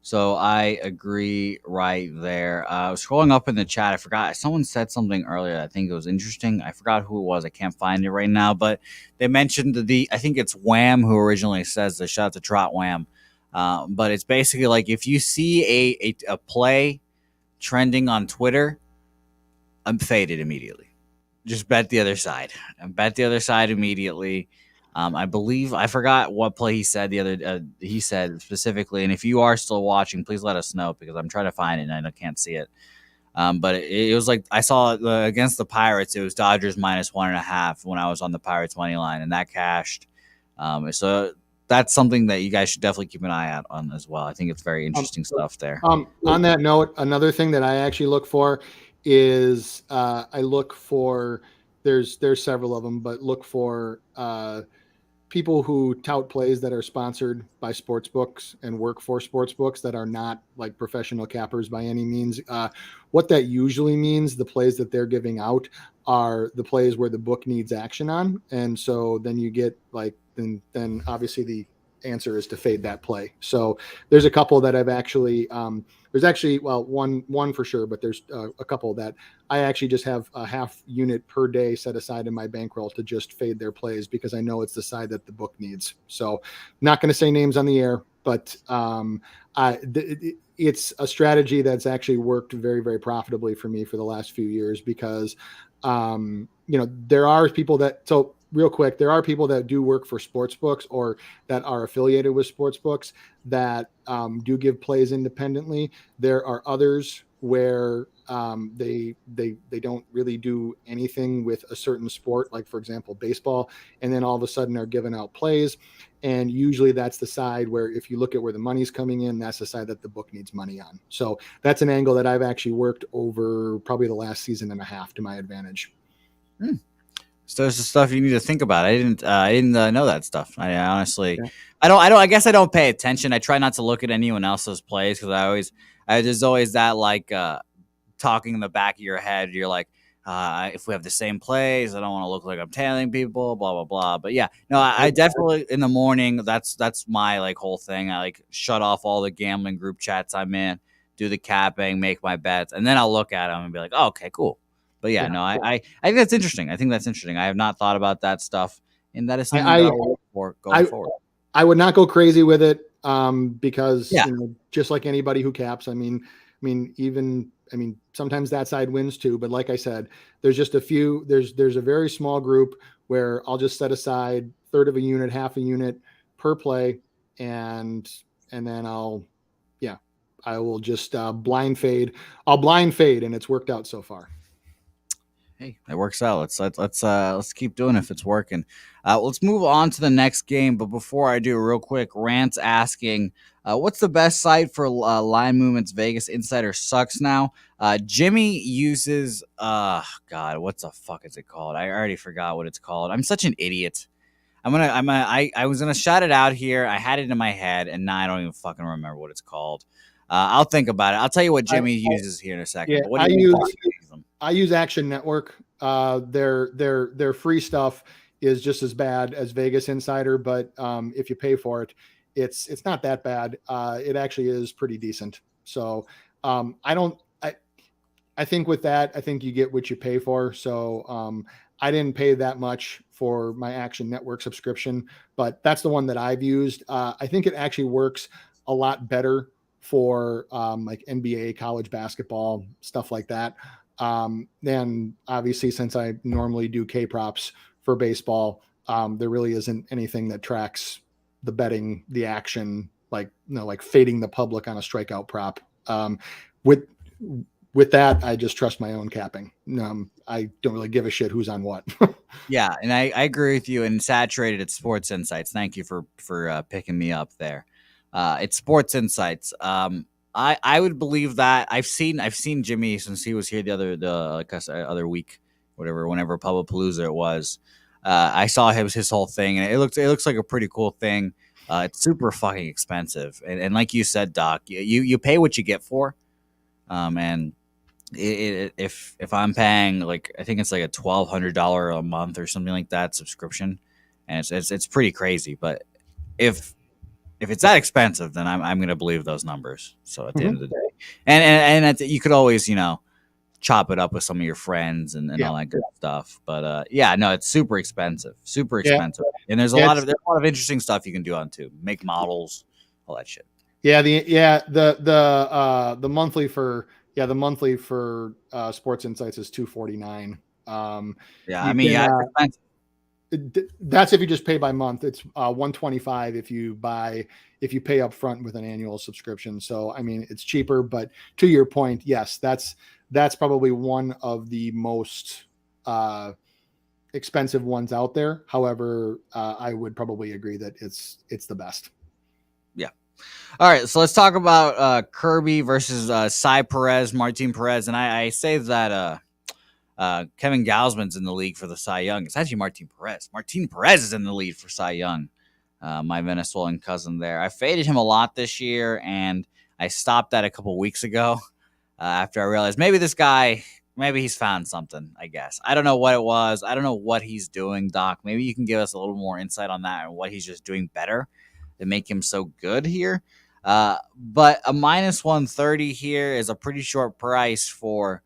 So I agree right there. I was scrolling up in the chat. I forgot. Someone said something earlier. I think it was interesting. I forgot who it was. I can't find it right now. But they mentioned I think it's Wham who originally says the shout out to Trot Wham. But it's basically like if you see a play trending on Twitter, I'm faded immediately. Just bet the other side. Bet the other side immediately. I believe I forgot what play he said he said specifically. And if you are still watching, please let us know because I'm trying to find it and I can't see it. But it was like I saw against the Pirates. It was Dodgers -1.5 when I was on the Pirates money line, and that cashed. So that's something that you guys should definitely keep an eye out on as well. I think it's very interesting stuff there. On that note, another thing that I actually look for is I look for there's several of them, but look for people who tout plays that are sponsored by sports books and work for sports books that are not like professional cappers by any means. What that usually means, the plays that they're giving out are the plays where the book needs action on. And so then you get then obviously the answer is to fade that play. So there's a couple that I've actually, there's actually, one for sure, but there's a couple that I actually just have a half unit per day set aside in my bankroll to just fade their plays because I know it's the side that the book needs. So not going to say names on the air, but it's a strategy that's actually worked very, very profitably for me for the last few years because, there are people real quick, there are people that do work for sports books or that are affiliated with sports books that do give plays independently. There are others where they don't really do anything with a certain sport, like for example baseball, and then all of a sudden are giving out plays. And usually that's the side where if you look at where the money's coming in, that's the side that the book needs money on. So that's an angle that I've actually worked over probably the last season and a half to my advantage. So there's the stuff you need to think about. I didn't know that stuff. I honestly, yeah. I guess I don't pay attention. I try not to look at anyone else's plays because there's always that talking in the back of your head. You're like, if we have the same plays, I don't want to look like I'm tailing people, blah, blah, blah. But yeah, no, I definitely in the morning, that's my whole thing. I shut off all the gambling group chats I'm in, do the capping, make my bets, and then I'll look at them and be like, oh, okay, cool. But yeah, no, I think that's interesting. I have not thought about that stuff, and that is something I look for going forward. I would not go crazy with it because just like anybody who caps, I mean, sometimes that side wins too. But like I said, there's just a few. There's a very small group where I'll just set aside third of a unit, half a unit per play, and then I will just blind fade. I'll blind fade, and it's worked out so far. Hey, it works out. Let's keep doing it if it's working. Let's move on to the next game. But before I do, real quick, Rant's asking, what's the best site for line movements? Vegas Insider sucks now. Jimmy uses God, what the fuck is it called? I already forgot what it's called. I'm such an idiot. I was gonna shout it out here. I had it in my head, and now I don't even fucking remember what it's called. I'll think about it. I'll tell you what Jimmy uses here in a second. Yeah, I use Action Network. Their free stuff is just as bad as Vegas Insider, but if you pay for it, it's not that bad. It actually is pretty decent. So I think with that, I think you get what you pay for. So I didn't pay that much for my Action Network subscription, but that's the one that I've used. I think it actually works a lot better for like NBA, college basketball, stuff like that. And obviously, since I normally do K-props for baseball, there really isn't anything that tracks the betting, the action like fading the public on a strikeout prop. With that, I just trust my own capping. I don't really give a shit who's on what. Yeah, and I agree with you. And saturated at Sports Insights. Thank you for picking me up there. It's Sports Insights. I would believe that. I've seen Jimmy since he was here the other week, whenever Publipalooza it was. I saw his whole thing, and it looks like a pretty cool thing. It's super fucking expensive, and like you said, Doc, you pay what you get for. And if I'm paying, like, I think it's like a $1,200 a month or something like that subscription, and it's pretty crazy. But if it's that expensive, then I'm going to believe those numbers. So at the end of the day, and you could always chop it up with some of your friends and all that good stuff. But no, it's super expensive, and there's a lot of interesting stuff you can do on too. Make models, all that shit. The monthly for Sports Insights is $249. That's if you just pay by month. It's $125 if you pay up front with an annual subscription. So I mean, it's cheaper, but to your point, yes, that's probably one of the most expensive ones out there. However, I would probably agree that it's the best. Yeah. All right, so let's talk about Kirby versus Martin Perez, and I say that Kevin Gausman's in the league for the Cy Young. It's actually Martin Perez. Martin Perez is in the lead for Cy Young, my Venezuelan cousin there. I faded him a lot this year, and I stopped that a couple weeks ago after I realized maybe this guy, maybe he's found something, I guess. I don't know what it was. I don't know what he's doing, Doc. Maybe you can give us a little more insight on that and what he's just doing better to make him so good here. But a minus 130 here is a pretty short price for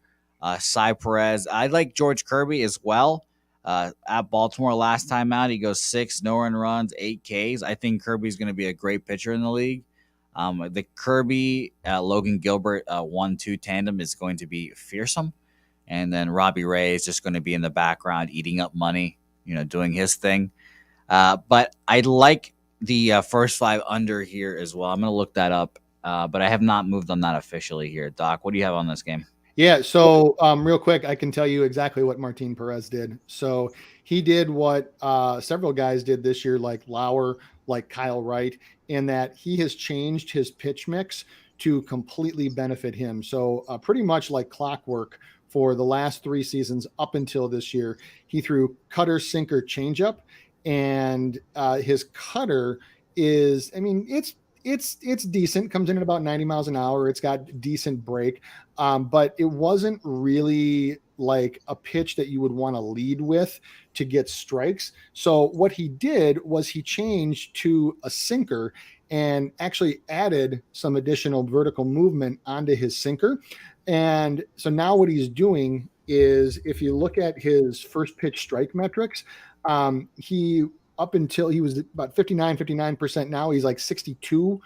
Cy Perez. I like George Kirby as well. At Baltimore last time out, he goes 6 no-run runs, 8 Ks. I think Kirby's going to be a great pitcher in the league. The Kirby, Logan Gilbert 1-2 tandem is going to be fearsome. And then Robbie Ray is just going to be in the background eating up money, doing his thing. But I like the first 5 under here as well. I'm going to look that up, but I have not moved on that officially here. Doc, what do you have on this game? Yeah, so real quick, I can tell you exactly what Martin Perez did. So he did what several guys did this year, like Lauer, like Kyle Wright, in that he has changed his pitch mix to completely benefit him. So pretty much like clockwork for the last 3 seasons up until this year, he threw cutter, sinker, changeup, and his cutter is, I mean, it's decent, comes in at about 90 miles an hour. It's got decent break, but it wasn't really like a pitch that you would want to lead with to get strikes. So what he did was he changed to a sinker and actually added some additional vertical movement onto his sinker. And so now what he's doing is, if you look at his first pitch strike metrics, he, up until he was about 59%. Now he's like 62,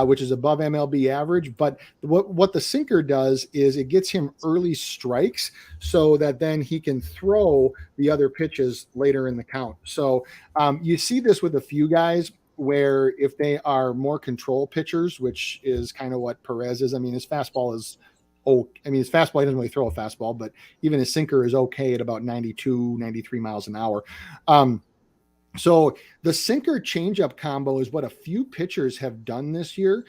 which is above MLB average. But what the sinker does is it gets him early strikes so that then he can throw the other pitches later in the count. So you see this with a few guys where if they are more control pitchers, which is kind of what Perez is. I mean, his fastball is, his fastball, he doesn't really throw a fastball, but even his sinker is okay at about 92, 93 miles an hour. So the sinker changeup combo is what a few pitchers have done this year,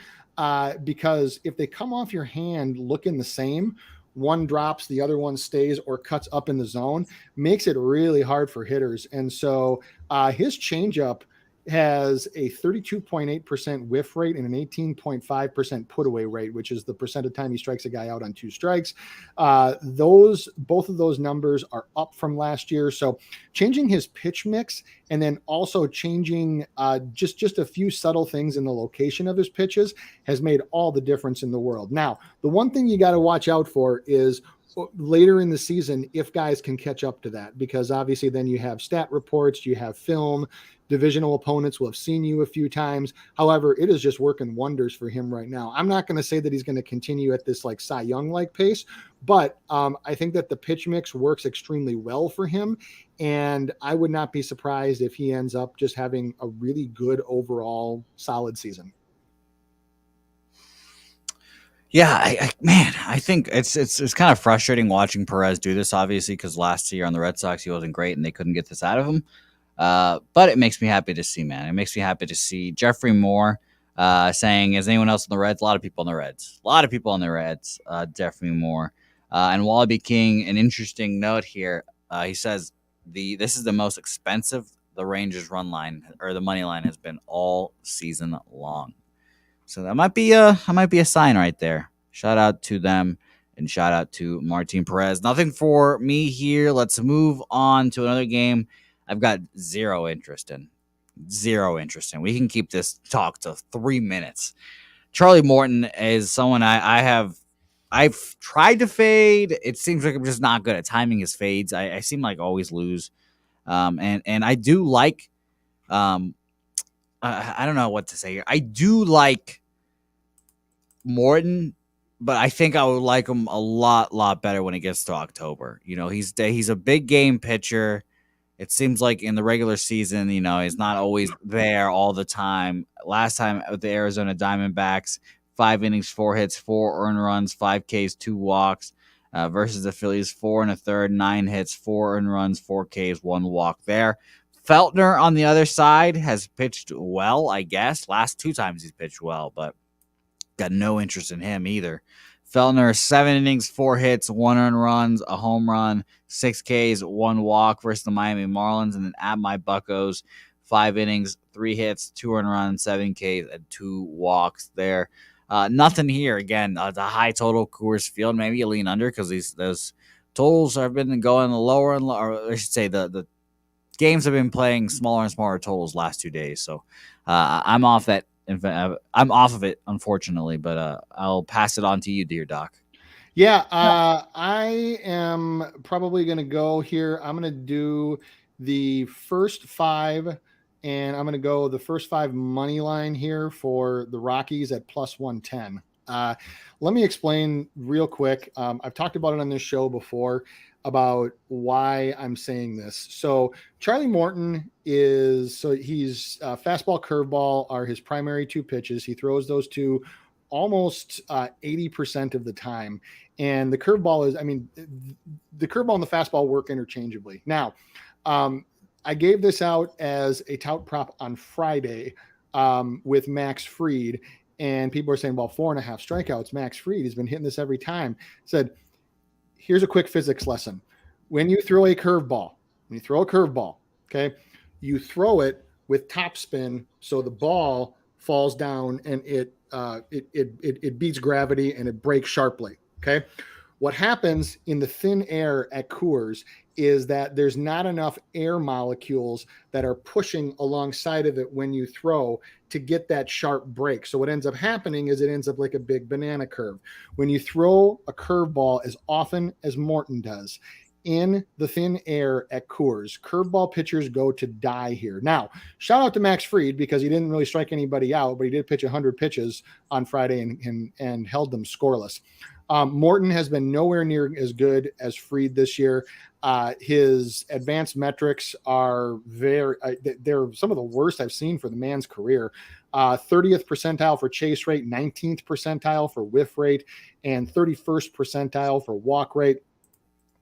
because if they come off your hand looking the same, one drops, the other one stays or cuts up in the zone, makes it really hard for hitters. And so his changeup has a 32.8% whiff rate and an 18.5% put away rate, which is the percent of time he strikes a guy out on 2 strikes. Both of those numbers are up from last year. So changing his pitch mix and then also changing just a few subtle things in the location of his pitches has made all the difference in the world. Now, the one thing you got to watch out for is later in the season, if guys can catch up to that, because obviously then you have stat reports, you have film, divisional opponents will have seen you a few times. However, it is just working wonders for him right now. I'm not going to say that he's going to continue at this like Cy Young like pace, but I think that the pitch mix works extremely well for him. And I would not be surprised if he ends up just having a really good overall solid season. Yeah, man, I think it's kind of frustrating watching Perez do this, obviously, because last year on the Red Sox he wasn't great and they couldn't get this out of him. But it makes me happy to see, man. It makes me happy to see Jeffrey Moore saying, "Is anyone else in the Reds?" A lot of people in the Reds. A lot of people in the Reds. Jeffrey Moore and Wallaby King. An interesting note here. He says this is the most expensive the Rangers run line or the money line has been all season long. So that might be a sign right there. Shout out to them and shout out to Martin Perez. Nothing for me here. Let's move on to another game I've got zero interest in. Zero interest in. We can keep this talk to 3 minutes. Charlie Morton is someone I've tried to fade. It seems like I'm just not good at timing his fades. I seem like I always lose. And I do like I don't know what to say here. I do like Morton, but I think I would like him a lot better when it gets to October. He's a big game pitcher. It seems like in the regular season, he's not always there all the time. Last time with the Arizona Diamondbacks, 5 innings, 4 hits, 4 earned runs, 5 Ks, 2 walks. Versus the Phillies, 4 1/3, 9 hits, 4 earned runs, 4 Ks, 1 walk there. Feltner on the other side has pitched well, I guess. Last 2 times he's pitched well, but got no interest in him either. Feltner, 7 innings, 4 hits, 1 earned runs, a home run, 6 Ks, 1 walk versus the Miami Marlins. And then at my Buccos, 5 innings, 3 hits, 2 earned runs, 7 Ks, and 2 walks there. Nothing here. Again, the high total Coors Field. Maybe you lean under because those totals have been going lower and lower. Or I should say the games have been playing smaller and smaller totals last 2 days. So I'm off that. I'm off of it, unfortunately, but I'll pass it on to you, dear Doc. Yeah, I am probably going to go here. I'm going to do the first five, and I'm going to go the first five money line here for the Rockies at plus 110. Let me explain real quick. I've talked about it on this show before about why I'm saying this. So Charlie Morton he's fastball, curveball are his primary two pitches. He throws those two almost 80% of the time. And the curveball the curveball and the fastball work interchangeably. Now, I gave this out as a tout prop on Friday with Max Fried. And people are saying, well, 4.5 strikeouts, Max Fried has been hitting this every time. Said, here's a quick physics lesson. When you throw a curveball, okay, you throw it with topspin so the ball falls down and it beats gravity and it breaks sharply. Okay. What happens in the thin air at Coors is that there's not enough air molecules that are pushing alongside of it when you throw to get that sharp break. So what ends up happening is it ends up like a big banana curve. When you throw a curveball as often as Morton does in the thin air at Coors, curveball pitchers go to die here. Now, shout out to Max Fried because he didn't really strike anybody out, but he did pitch 100 pitches on Friday and held them scoreless. Morton has been nowhere near as good as Fried this year. His advanced metrics are they're some of the worst I've seen for the man's career. 30th percentile for chase rate, 19th percentile for whiff rate, and 31st percentile for walk rate.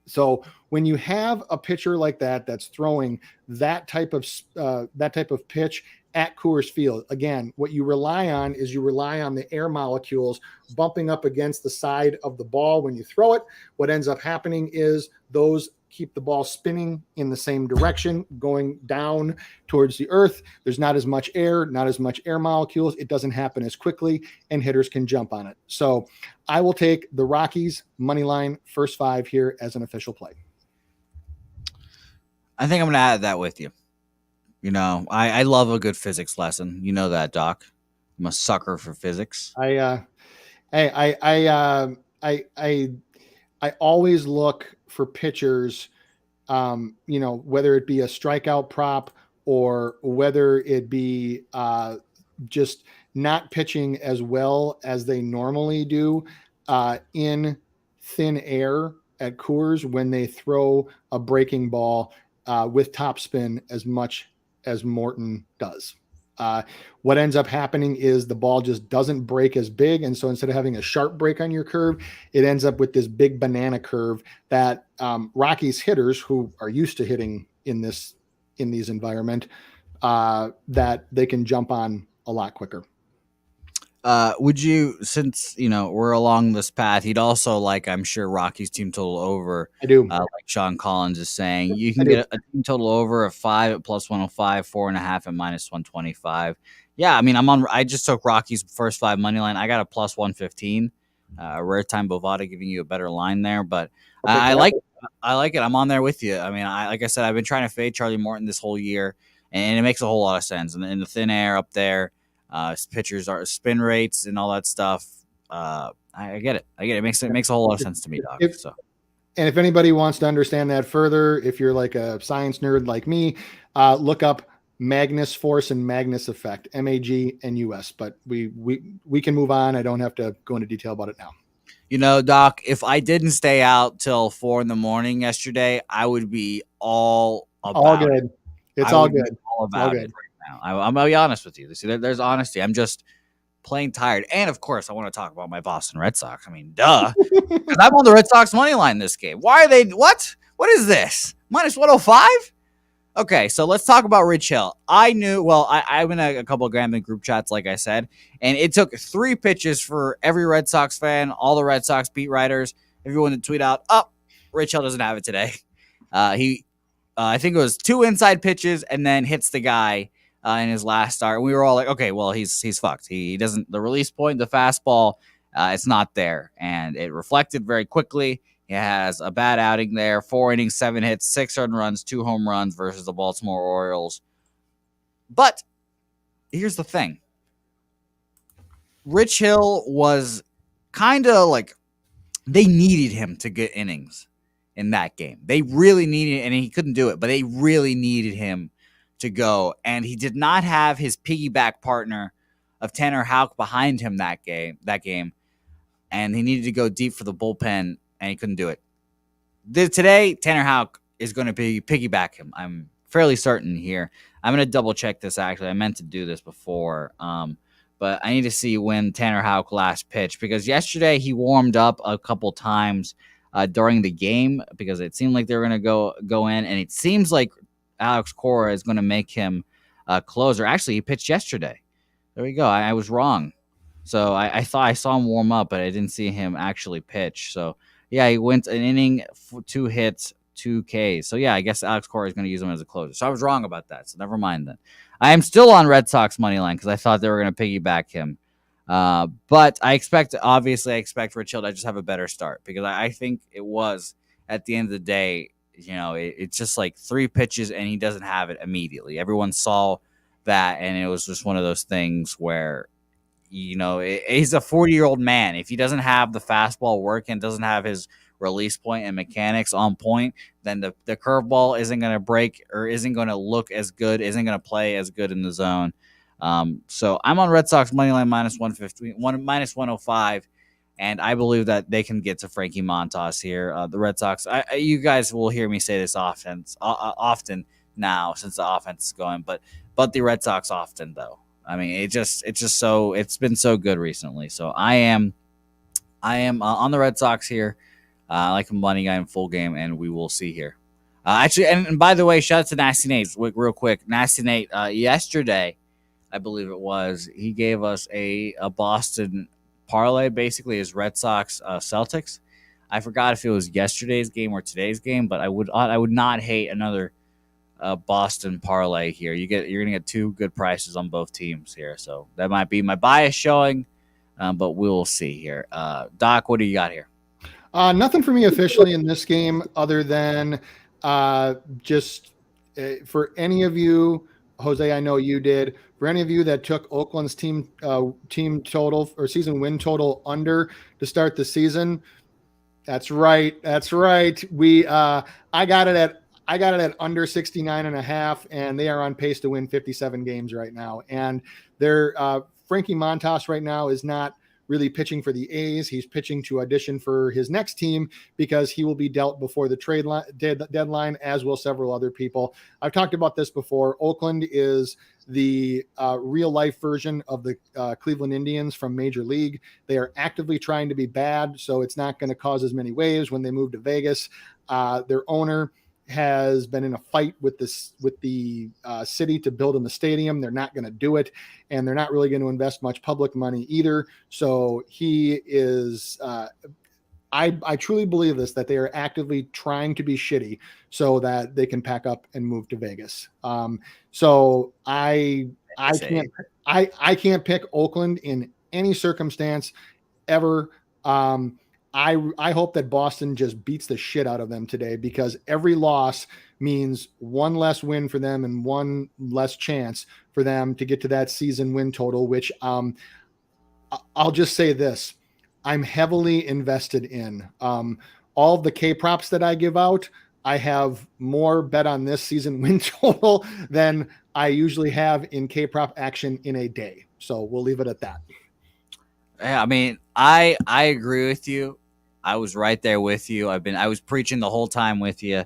So when you have a pitcher like that that's throwing that type of pitch at Coors Field, again, what you rely on is the air molecules bumping up against the side of the ball when you throw it. What ends up happening is those keep the ball spinning in the same direction, going down towards the earth. There's not as much air molecules. It doesn't happen as quickly, and hitters can jump on it. So I will take the Rockies money line first five here as an official play. I think I'm going to add that with you. I love a good physics lesson. You know that, Doc. I'm a sucker for physics. I always look for pitchers, whether it be a strikeout prop or whether it be just not pitching as well as they normally do in thin air at Coors when they throw a breaking ball with topspin as much as Morton does. What ends up happening is the ball just doesn't break as big. And so instead of having a sharp break on your curve, it ends up with this big banana curve that Rockies hitters who are used to hitting in these environment, that they can jump on a lot quicker. Would you, since we're along this path, you'd also like, I'm sure, Rocky's team total over. I do. Like Sean Collins is saying, you I can do. get a team total over of 5 at plus 105, 4.5 at minus 125. Yeah, I mean, I just took Rocky's first 5 money line. I got a plus 115. Rare time Bovada giving you a better line there, but I like it. I'm on there with you. I mean, like I said, I've been trying to fade Charlie Morton this whole year, and it makes a whole lot of sense. And in the thin air up there. Pitchers are spin rates and all that stuff. I get it. It makes a whole lot of sense to me, Doc. And if anybody wants to understand that further, if you're like a science nerd like me, look up Magnus Force and Magnus Effect, MAG&US. But we can move on. I don't have to go into detail about it now. Doc, if I didn't stay out till 4 a.m. yesterday, I would be all good. It. It's all good. All about it. I'm gonna be honest with you. See, there's honesty. I'm just plain tired, and of course, I want to talk about my Boston Red Sox. I mean, duh, because I'm on the Red Sox money line this game. Why are they? What is this? Minus 105? Okay, so let's talk about Rich Hill. I'm in a couple of Grambling group chats, like I said, and it took 3 pitches for every Red Sox fan, all the Red Sox beat writers, everyone to tweet out, Rich Hill doesn't have it today. I think it was 2 inside pitches and then hits the guy in his last start. And we were all like, okay, well, he's fucked. He doesn't, the release point, the fastball, it's not there. And it reflected very quickly. He has a bad outing there, 4 innings, 7 hits, 6 earned runs, 2 home runs versus the Baltimore Orioles. But here's the thing. Rich Hill was kind of like, they needed him to get innings in that game. They really needed, and he couldn't do it, but they really needed him to go, and he did not have his piggyback partner of Tanner Houck behind him that game, and he needed to go deep for the bullpen, and he couldn't do it. Today, Tanner Houck is going to be piggyback him. I'm fairly certain here. I'm going to double check this, actually. I meant to do this before, but I need to see when Tanner Houck last pitched, because yesterday he warmed up a couple times during the game, because it seemed like they were going to go in, and it seems like Alex Cora is going to make him a closer. Actually, he pitched yesterday. There we go. I was wrong. So I thought I saw him warm up, but I didn't see him actually pitch. So, yeah, he went an inning, 2 hits, 2 Ks. So, yeah, I guess Alex Cora is going to use him as a closer. So I was wrong about that. So never mind then. I am still on Red Sox money line because I thought they were going to piggyback him. But I expect Rich Hill to just have a better start, because I think it was, at the end of the day, it's just like 3 pitches and he doesn't have it immediately. Everyone saw that, and it was just one of those things where, he's a 40-year-old man. If he doesn't have the fastball working, doesn't have his release point and mechanics on point, then the curveball isn't going to break, or isn't going to look as good, isn't going to play as good in the zone. So I'm on Red Sox money line minus 105. And I believe that they can get to Frankie Montas here. The Red Sox, you guys will hear me say this often now since the offense is going, but the Red Sox often, though. I mean, it's been so good recently. So I am on the Red Sox here. I like a money guy in full game, and we will see here. Actually, and by the way, shout out to Nasty Nate real quick. Nasty Nate, yesterday, I believe it was, he gave us a Boston parlay, basically, is Red Sox Celtics. I forgot if it was yesterday's game or today's game, but I would not hate another Boston parlay here. You're gonna get 2 good prices on both teams here, so that might be my bias showing, but we'll see here. Doc, what do you got here? Nothing for me officially in this game, other than just for any of you, Jose, I know you did. For any of you that took Oakland's team total or season win total under to start the season, that's right. We I got it at under 69.5, and they are on pace to win 57 games right now. And they're Frankie Montas right now is not really pitching for the A's. He's pitching to audition for his next team because he will be dealt before the trade deadline, as will several other people. I've talked about this before. Oakland is the real life version of the Cleveland Indians from Major League. They are actively trying to be bad, so it's not going to cause as many waves when they move to Vegas. Their owner has been in a fight with the city to build him a stadium. They're not going to do it, and they're not really going to invest much public money either. So he is I truly believe this, that they are actively trying to be shitty so that they can pack up and move to Vegas. So I can't pick Oakland in any circumstance ever. I hope that Boston just beats the shit out of them today, because every loss means one less win for them and one less chance for them to get to that season win total, which I'll just say this. I'm heavily invested in. All of the K props that I give out, I have more bet on this season win total than I usually have in K prop action in a day. So we'll leave it at that. Yeah, I mean, I agree with you. I was right there with you. I was preaching the whole time with you.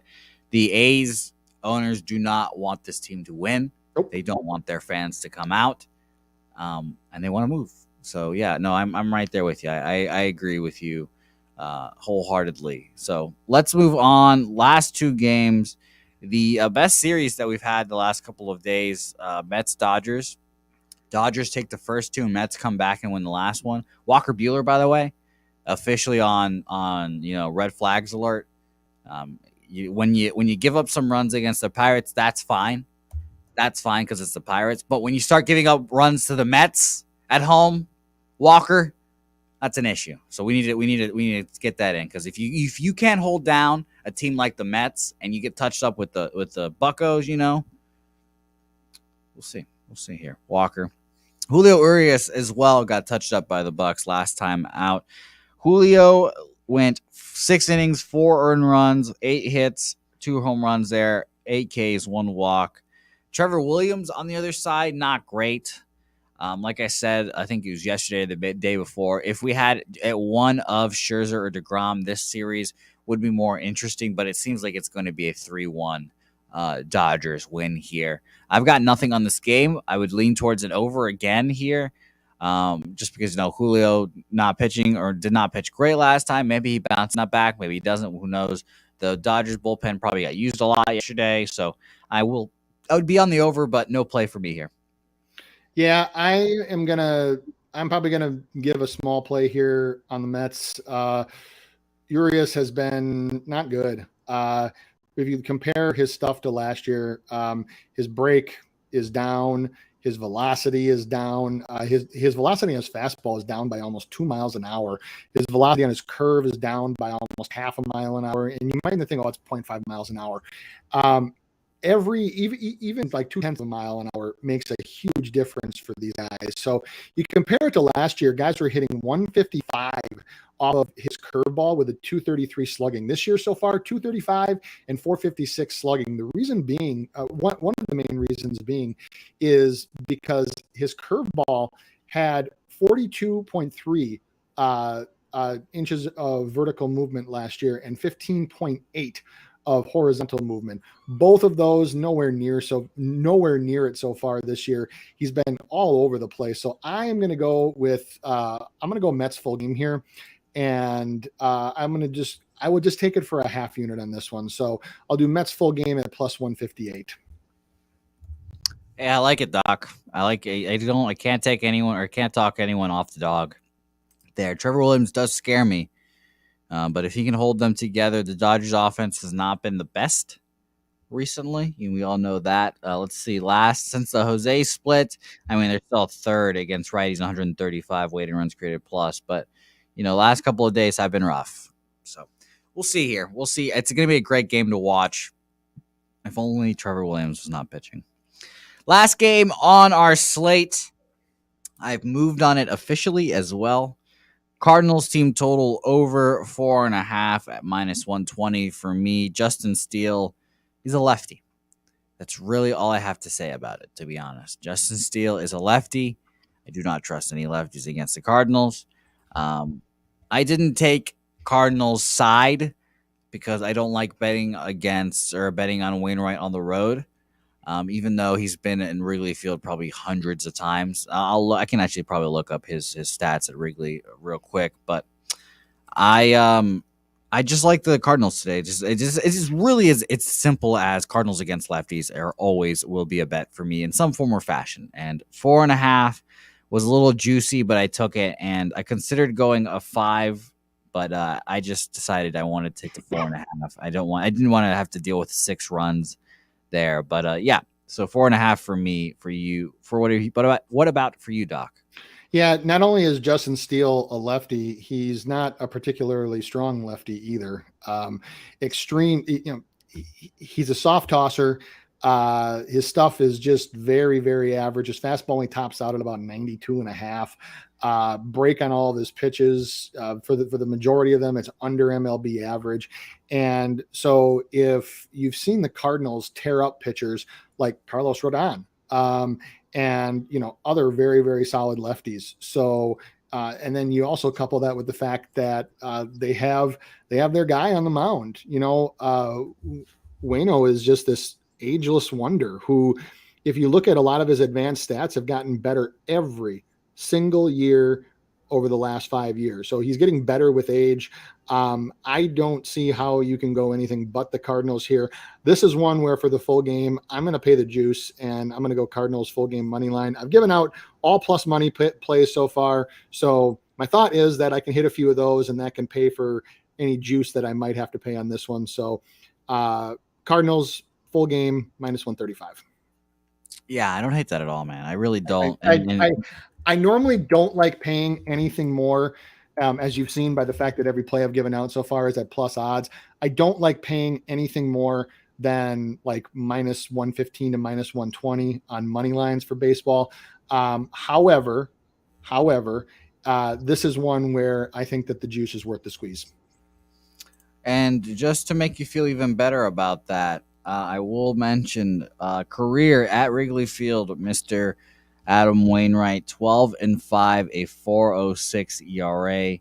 The A's owners do not want this team to win. Nope. They don't want their fans to come out, and they want to move. So yeah, no, I'm right there with you. I agree with you wholeheartedly. So let's move on. Last two games, the best series that we've had the last couple of days. Mets Dodgers. Dodgers take the first two, and Mets come back and win the last one. Walker Buehler, by the way, officially on red flags alert. When you give up some runs against the Pirates, that's fine. That's fine because it's the Pirates. But when you start giving up runs to the Mets at home, Walker, that's an issue. So we need to get that in, because if you can't hold down a team like the Mets and you get touched up with the Buccos, we'll see here. Walker, Julio Urias as well got touched up by the Bucks last time out. Julio went 6 innings, 4 earned runs, 8 hits, 2 home runs there, 8 Ks, 1 walk. Trevor Williams on the other side, not great. Like I said, I think it was yesterday, the day before. If we had one of Scherzer or DeGrom, this series would be more interesting, but it seems like it's going to be a 3-1 Dodgers win here. I've got nothing on this game. I would lean towards an over again here, just because Julio not pitching, or did not pitch great last time. Maybe he bounced that back. Maybe he doesn't. Who knows? The Dodgers bullpen probably got used a lot yesterday, so I would be on the over, but no play for me here. Yeah, I'm probably gonna give a small play here on the Mets. Urias has been not good. If you compare his stuff to last year, his break is down, his velocity is down. His velocity on his fastball is down by almost 2 miles an hour. His velocity on his curve is down by almost half a mile an hour. And you might even think, oh, it's 0.5 miles an hour. Even like 0.2 of a mile an hour makes a huge difference for these guys. So you compare it to last year, guys were hitting 155 off of his curveball with a 233 slugging. This year so far, 235 and 456 slugging. The reason being, one of the main reasons being, is because his curveball had 42.3 inches of vertical movement last year and 15.8 of horizontal movement. Both of those nowhere near it so far this year. He's been all over the place. So I am going to go with Mets full game here, and I would just take it for a half unit on this one. So I'll do Mets full game at plus 158. Yeah, I like it, Doc. I can't take anyone, or can't talk anyone off the dog there. Trevor Williams does scare me. But if he can hold them together, the Dodgers offense has not been the best recently. We all know that. Let's see. Since the Jose split, they're still third against righties, 135 weighted runs created plus. But, last couple of days have been rough. So we'll see here. We'll see. It's going to be a great game to watch. If only Trevor Williams was not pitching. Last game on our slate. I've moved on it officially as well. Cardinals team total over 4.5 at minus 120 for me. Justin Steele, he's a lefty. That's really all I have to say about it, to be honest. Justin Steele is a lefty. I do not trust any lefties against the Cardinals. I didn't take Cardinals side because I don't like betting against or betting on Wainwright on the road. Even though he's been in Wrigley Field probably hundreds of times. I can actually probably look up his stats at Wrigley real quick, but I I just like the Cardinals today. It just really is. It's simple as Cardinals against lefties are always will be a bet for me in some form or fashion. And 4.5 was a little juicy, but I took it, and I considered going a 5, but I just decided I wanted to take the 4.5. I didn't want to have to deal with 6 runs there, but yeah. So 4.5 for me, for you, for what about for you, Doc? Yeah, not only is Justin Steele a lefty, he's not a particularly strong lefty either. Extreme, he's a soft tosser. His stuff is just very, very average. His fastball only tops out at about 92 and a half. Break on all of his pitches. For the majority of them, it's under MLB average. And so if you've seen the Cardinals tear up pitchers like Carlos Rodon, and other very, very solid lefties. So and then you also couple that with the fact that they have their guy on the mound. Waino is just this ageless wonder who, if you look at a lot of his advanced stats, have gotten better every single year over the last 5 years. So he's getting better with age. I don't see how you can go anything but the Cardinals here. This is one where for the full game, I'm going to pay the juice and I'm going to go Cardinals full game money line. I've given out all plus money plays so far. So my thought is that I can hit a few of those and that can pay for any juice that I might have to pay on this one. So Cardinals full game -135. Yeah, I don't hate that at all, man. I really don't. I normally don't like paying anything more, as you've seen by the fact that every play I've given out so far is at plus odds. I don't like paying anything more than like -115 to -120 on money lines for baseball. However, this is one where I think that the juice is worth the squeeze. And just to make you feel even better about that, I will mention career at Wrigley Field, Mr. Adam Wainwright, 12-5, a 4.06 ERA,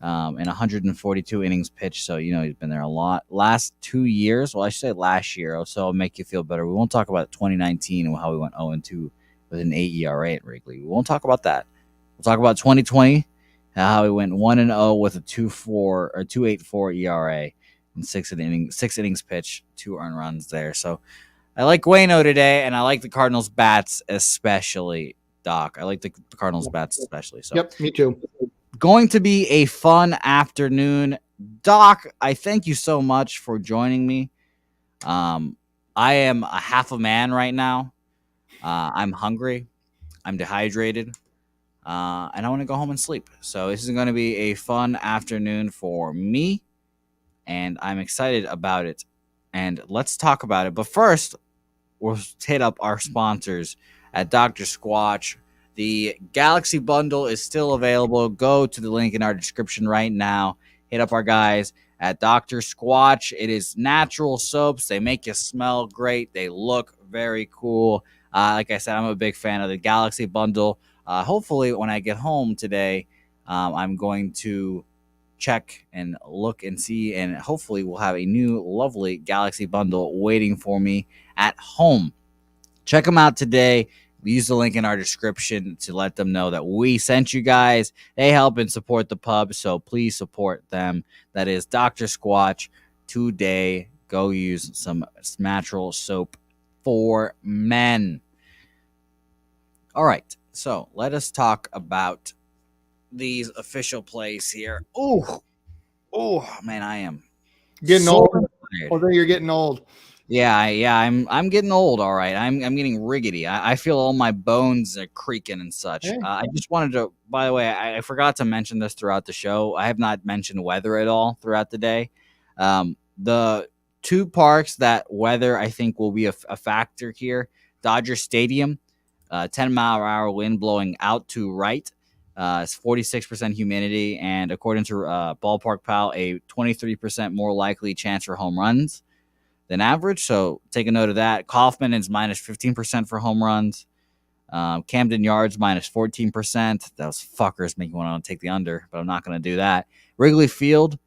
and 142 innings pitched. So he's been there a lot. Last 2 years, well, I should say last year. So I'll make you feel better. We won't talk about 2019 and how we went 0-2 with an 8 ERA at Wrigley. We won't talk about that. We'll talk about 2020. How he went 1-0 with a 2.4 or 2.84 ERA and 6 innings pitched, 2 earned runs there. So I like Waino today, and I like the Cardinals bats especially, Doc. I like the Cardinals bats especially. So yep, me too. Going to be a fun afternoon, Doc. I thank you so much for joining me. I am a half a man right now. I'm hungry. I'm dehydrated. And I want to go home and sleep. So this is going to be a fun afternoon for me, and I'm excited about it. And let's talk about it. But first, we'll hit up our sponsors at Dr. Squatch. The Galaxy Bundle is still available. Go to the link in our description right now. Hit up our guys at Dr. Squatch. It is natural soaps. They make you smell great. They look very cool. Like I said, I'm a big fan of the Galaxy Bundle. Hopefully, when I get home today, I'm going to check and look and see, and hopefully we'll have a new lovely Galaxy Bundle waiting for me at home. Check them out today. Use the link in our description to let them know that we sent you guys. They help and support the pub, so please support them. That is Dr. Squatch today. Go use some natural soap for men. All right. So let us talk about these official plays here. Oh, man, I am getting old. Although you're getting old. Yeah, I'm getting old. All right, I'm getting rickety. I feel all my bones are creaking and such. Hey. I just wanted to. By the way, I forgot to mention this throughout the show. I have not mentioned weather at all throughout the day. The two parks that weather I think will be a factor here: Dodger Stadium. 10-mile-per-hour wind blowing out to right. It's 46% humidity, and according to Ballpark Pal, a 23% more likely chance for home runs than average. So take a note of that. Kaufman is -15% for home runs. Camden Yards minus 14%. Those fuckers make me want to take the under, but I'm not going to do that. Wrigley Field,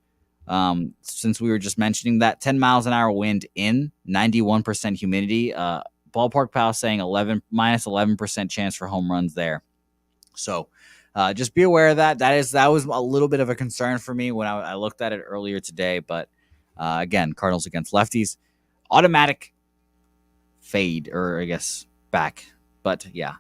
since we were just mentioning that, 10 miles an hour wind in, 91% humidity. Ballpark Pal saying minus 11% chance for home runs there. So just be aware of that. That was a little bit of a concern for me when I looked at it earlier today. But again, Cardinals against lefties, automatic fade, or I guess back. But yeah,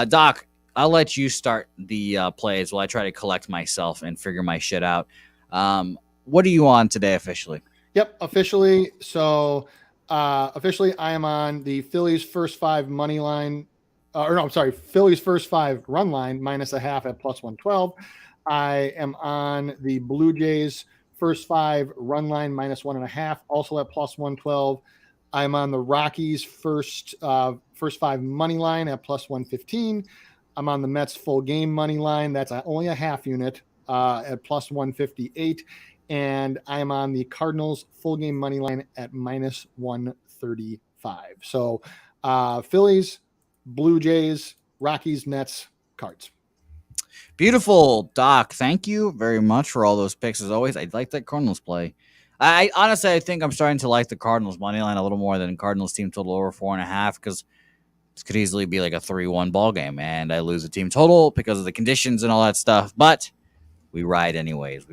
Doc, I'll let you start the plays while I try to collect myself and figure my shit out. What are you on today officially? Yep, officially. So officially, I am on the Phillies first 5 money line. Phillies first 5 run line minus a half at plus 112. I am on the Blue Jays first 5 run line minus 1.5, also at plus 112. I'm on the Rockies first 5 money line at plus 115. I'm on the Mets full game money line. That's only a half unit at plus 158. And I'm on the Cardinals full game money line at minus 135. So Phillies, Blue Jays, Rockies, Mets, Cards. Beautiful, Doc. Thank you very much for all those picks. As always, I like that Cardinals play. I honestly, I think I'm starting to like the Cardinals money line a little more than Cardinals team total over 4.5, because this could easily be like a 3-1 ball game, and I lose the team total because of the conditions and all that stuff. But we ride anyways.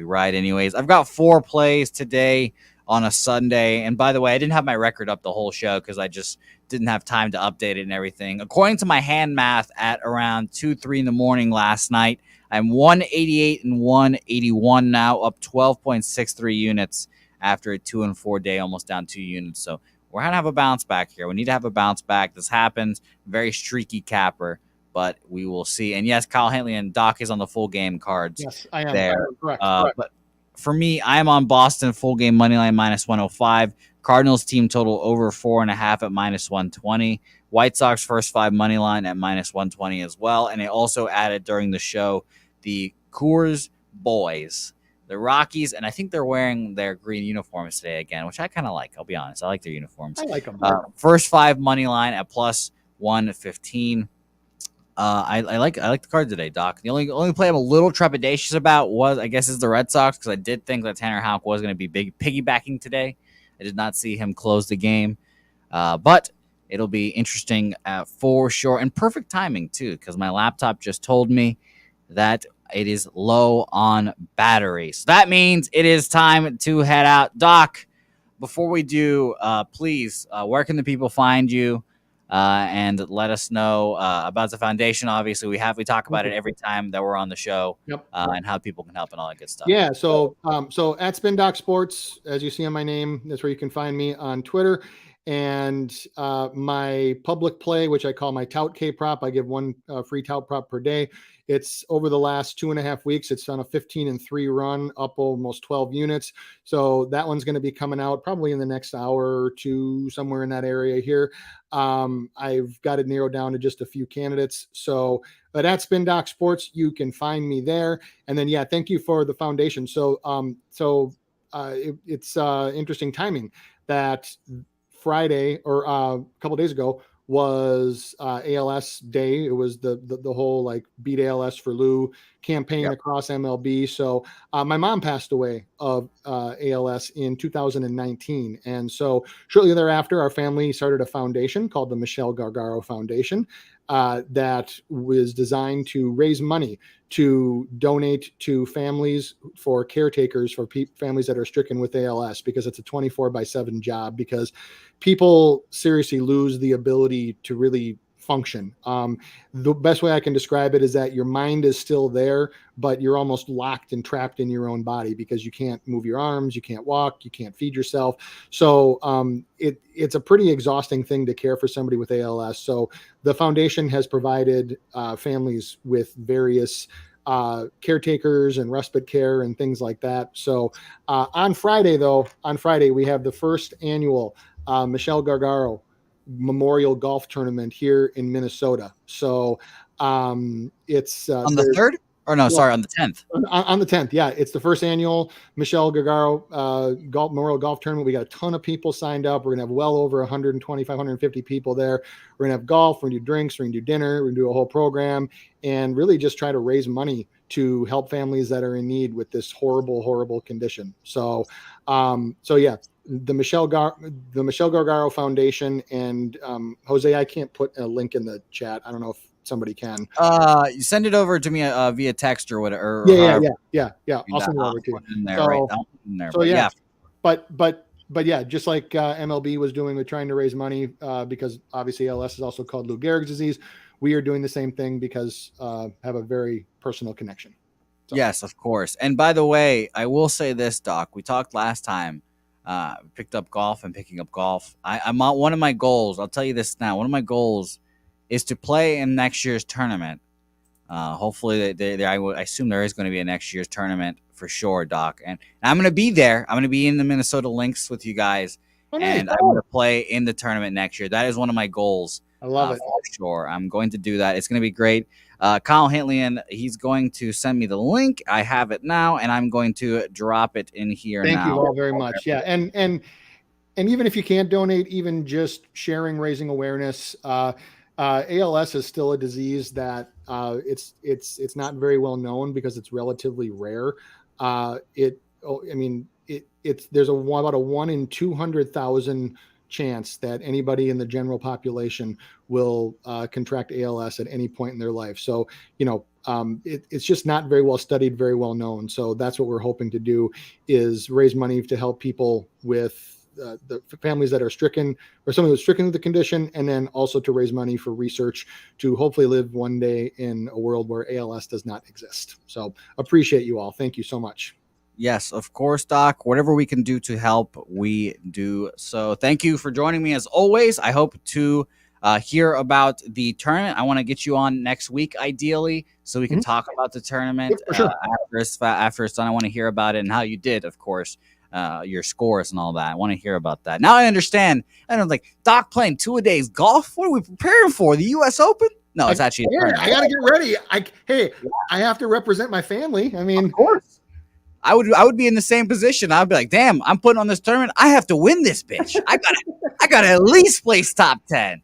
I've got 4 plays today on a Sunday. And by the way, I didn't have my record up the whole show because I just didn't have time to update it and everything. According to my hand math, at around 2-3 in the morning last night, I'm 188 and 181 now, up 12.63 units after a 2-4 day, almost down 2 units. So we're going to have a bounce back here. We need to have a bounce back. This happens. Very streaky capper, but we will see. And yes, Kyle Henley and Doc is on the full game Cards. Yes, I am. There. Correct. But for me, I'm on Boston full game money line minus 105. Cardinals team total over 4.5 at minus 120. White Sox first 5 money line at minus 120 as well. And it also added during the show the Coors Boys, the Rockies, and I think they're wearing their green uniforms today again, which I kind of like. I'll be honest. I like their uniforms. I like them. First 5 money line at plus 115. I like the card today, Doc. The only play I'm a little trepidatious about is the Red Sox, because I did think that Tanner Houck was going to be big piggybacking today. I did not see him close the game, but it'll be interesting for sure, and perfect timing too, because my laptop just told me that it is low on battery. So that means it is time to head out. Doc, before we do, please, where can the people find you? And let us know about the foundation. Obviously, we talk about it every time that we're on the show. Yep. And how people can help and all that good stuff. Yeah. So at Spin Doc Sports, as you see on my name, that's where you can find me on Twitter. And my public play, which I call my tout K prop, I give one free tout prop per day. It's over the last 2.5 weeks. It's on a 15-3 run, up almost 12 units. So that one's going to be coming out probably in the next hour or two, somewhere in that area here. I've got it narrowed down to just a few candidates. So, but at Spin Doc Sports, you can find me there. And then, yeah, thank you for the foundation. So, it's interesting timing that Friday or a couple days ago was ALS day. It was the whole like beat ALS for Lou campaign across MLB. So my mom passed away of ALS in 2019. And so shortly thereafter, our family started a foundation called the Michelle Gargaro Foundation that was designed to raise money to donate to families for caretakers for families that are stricken with ALS, because it's a 24/7 job, because people seriously lose the ability to really function. The best way I can describe it is that your mind is still there, but you're almost locked and trapped in your own body, because you can't move your arms, you can't walk, you can't feed yourself. So it's a pretty exhausting thing to care for somebody with ALS. So the foundation has provided families with various caretakers and respite care and things like that. So on Friday, we have the first annual Michelle Gargaro Memorial Golf Tournament here in Minnesota. So it's on the 3rd Or no, sorry, on the 10th. On the 10th, yeah. It's the first annual Michelle Gargaro Memorial Golf Tournament. We got a ton of people signed up. We're going to have well over 125, 150 people there. We're going to have golf. We're going to do drinks. We're going to do dinner. We're going to do a whole program and really just try to raise money to help families that are in need with this horrible, horrible condition. So yeah, the Michelle Gargaro Foundation and Jose, I can't put a link in the chat. I don't know if somebody can. You send it over to me via text or whatever. Yeah. I'll send it over to you. In there, right? In there. So yeah. But yeah, just like MLB was doing with trying to raise money because obviously ALS is also called Lou Gehrig's disease. We are doing the same thing because have a very personal connection. So. Yes, of course. And by the way, I will say this, Doc. We talked last time. Picked up golf and picking up golf. I'm on one of my goals. I'll tell you this now. One of my goals is to play in next year's tournament. Hopefully, I assume there is going to be a next year's tournament for sure, Doc. And I'm going to be there. I'm going to be in the Minnesota Lynx with you guys. And I'm going to play in the tournament next year. That is one of my goals. I love it. For sure. I'm going to do that. It's going to be great. Kyle Hintlian, he's going to send me the link. I have it now, and I'm going to drop it in here now. Thank you all very much. Yeah, and even if you can't donate, even just sharing, raising awareness. ALS is still a disease that it's not very well known because it's relatively rare. There's about a 1 in 200,000 chance that anybody in the general population will contract ALS at any point in their life. So, it's just not very well studied, very well known. So that's what we're hoping to do is raise money to help people with the families that are stricken or someone who's stricken with the condition, and then also to raise money for research to hopefully live one day in a world where ALS does not exist. So appreciate you all. Thank you so much. Yes, of course, Doc. Whatever we can do to help, we do. So thank you for joining me as always. I hope to hear about the tournament. I want to get you on next week, ideally, so we can talk about the tournament after it's done. I want to hear about it and how you did, of course. Your scores and all that. I want to hear about that. Now I understand. And I'm like, Doc playing 2-a-days golf? What are we preparing for? The U.S. Open? No, it's actually. I got to get ready. I have to represent my family. I mean, of course. I would be in the same position. I'd be like, damn, I'm putting on this tournament. I have to win this bitch. I gotta at least place top 10.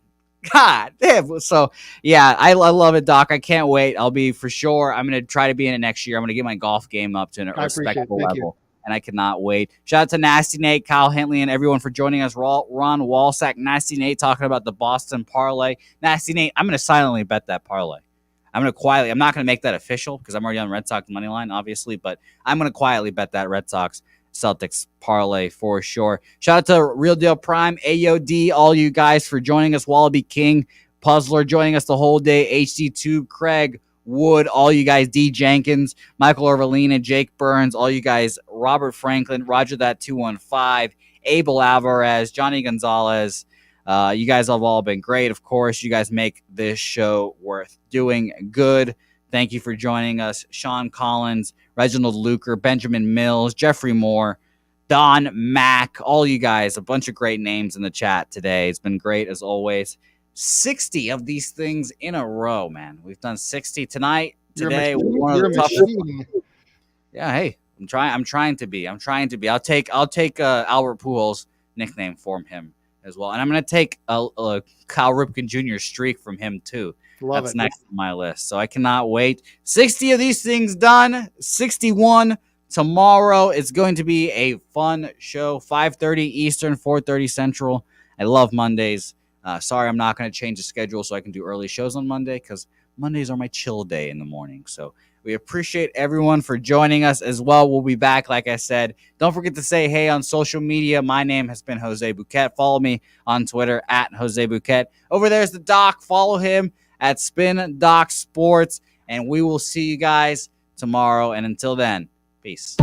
God damn. So yeah, I love it, Doc. I can't wait. I'll be for sure. I'm gonna try to be in it next year. I'm gonna get my golf game up to a respectable level. And I cannot wait. Shout out to Nasty Nate, Kyle Henley, and everyone for joining us. Ron Walsack, Nasty Nate talking about the Boston parlay. Nasty Nate, I'm going to silently bet that parlay. I'm not going to make that official because I'm already on Red Sox money line, obviously, but I'm going to quietly bet that Red Sox Celtics parlay for sure. Shout out to Real Deal Prime, AOD, all you guys for joining us. Wallaby King, Puzzler joining us the whole day. HD Tube, Craig, Wood, all you guys, D. Jenkins, Michael Orvalina, Jake Burns, all you guys, Robert Franklin, Roger That 215, Abel Alvarez, Johnny Gonzalez. You guys have all been great. Of course, you guys make this show worth doing. Good. Thank you for joining us. Sean Collins, Reginald Luker, Benjamin Mills, Jeffrey Moore, Don Mack, all you guys, a bunch of great names in the chat today. It's been great as always. 60 of these things in a row, man. We've done 60 tonight. Today, one of the toughest. Yeah, hey, I'm trying to be. I'll take Albert Pujols' nickname from him as well, and I'm gonna take a Cal Ripken Jr. streak from him too. That's next on my list. So I cannot wait. 60 of these things done. 61 tomorrow. It's going to be a fun show. 5:30 Eastern, 4:30 Central. I love Mondays. Sorry, I'm not going to change the schedule so I can do early shows on Monday because Mondays are my chill day in the morning. So we appreciate everyone for joining us as well. We'll be back, like I said. Don't forget to say hey on social media. My name has been Jose Bouquett. Follow me on Twitter at Jose Bouquett. Over there's the Doc. Follow him at Spin Doc Sports. And we will see you guys tomorrow. And until then, peace.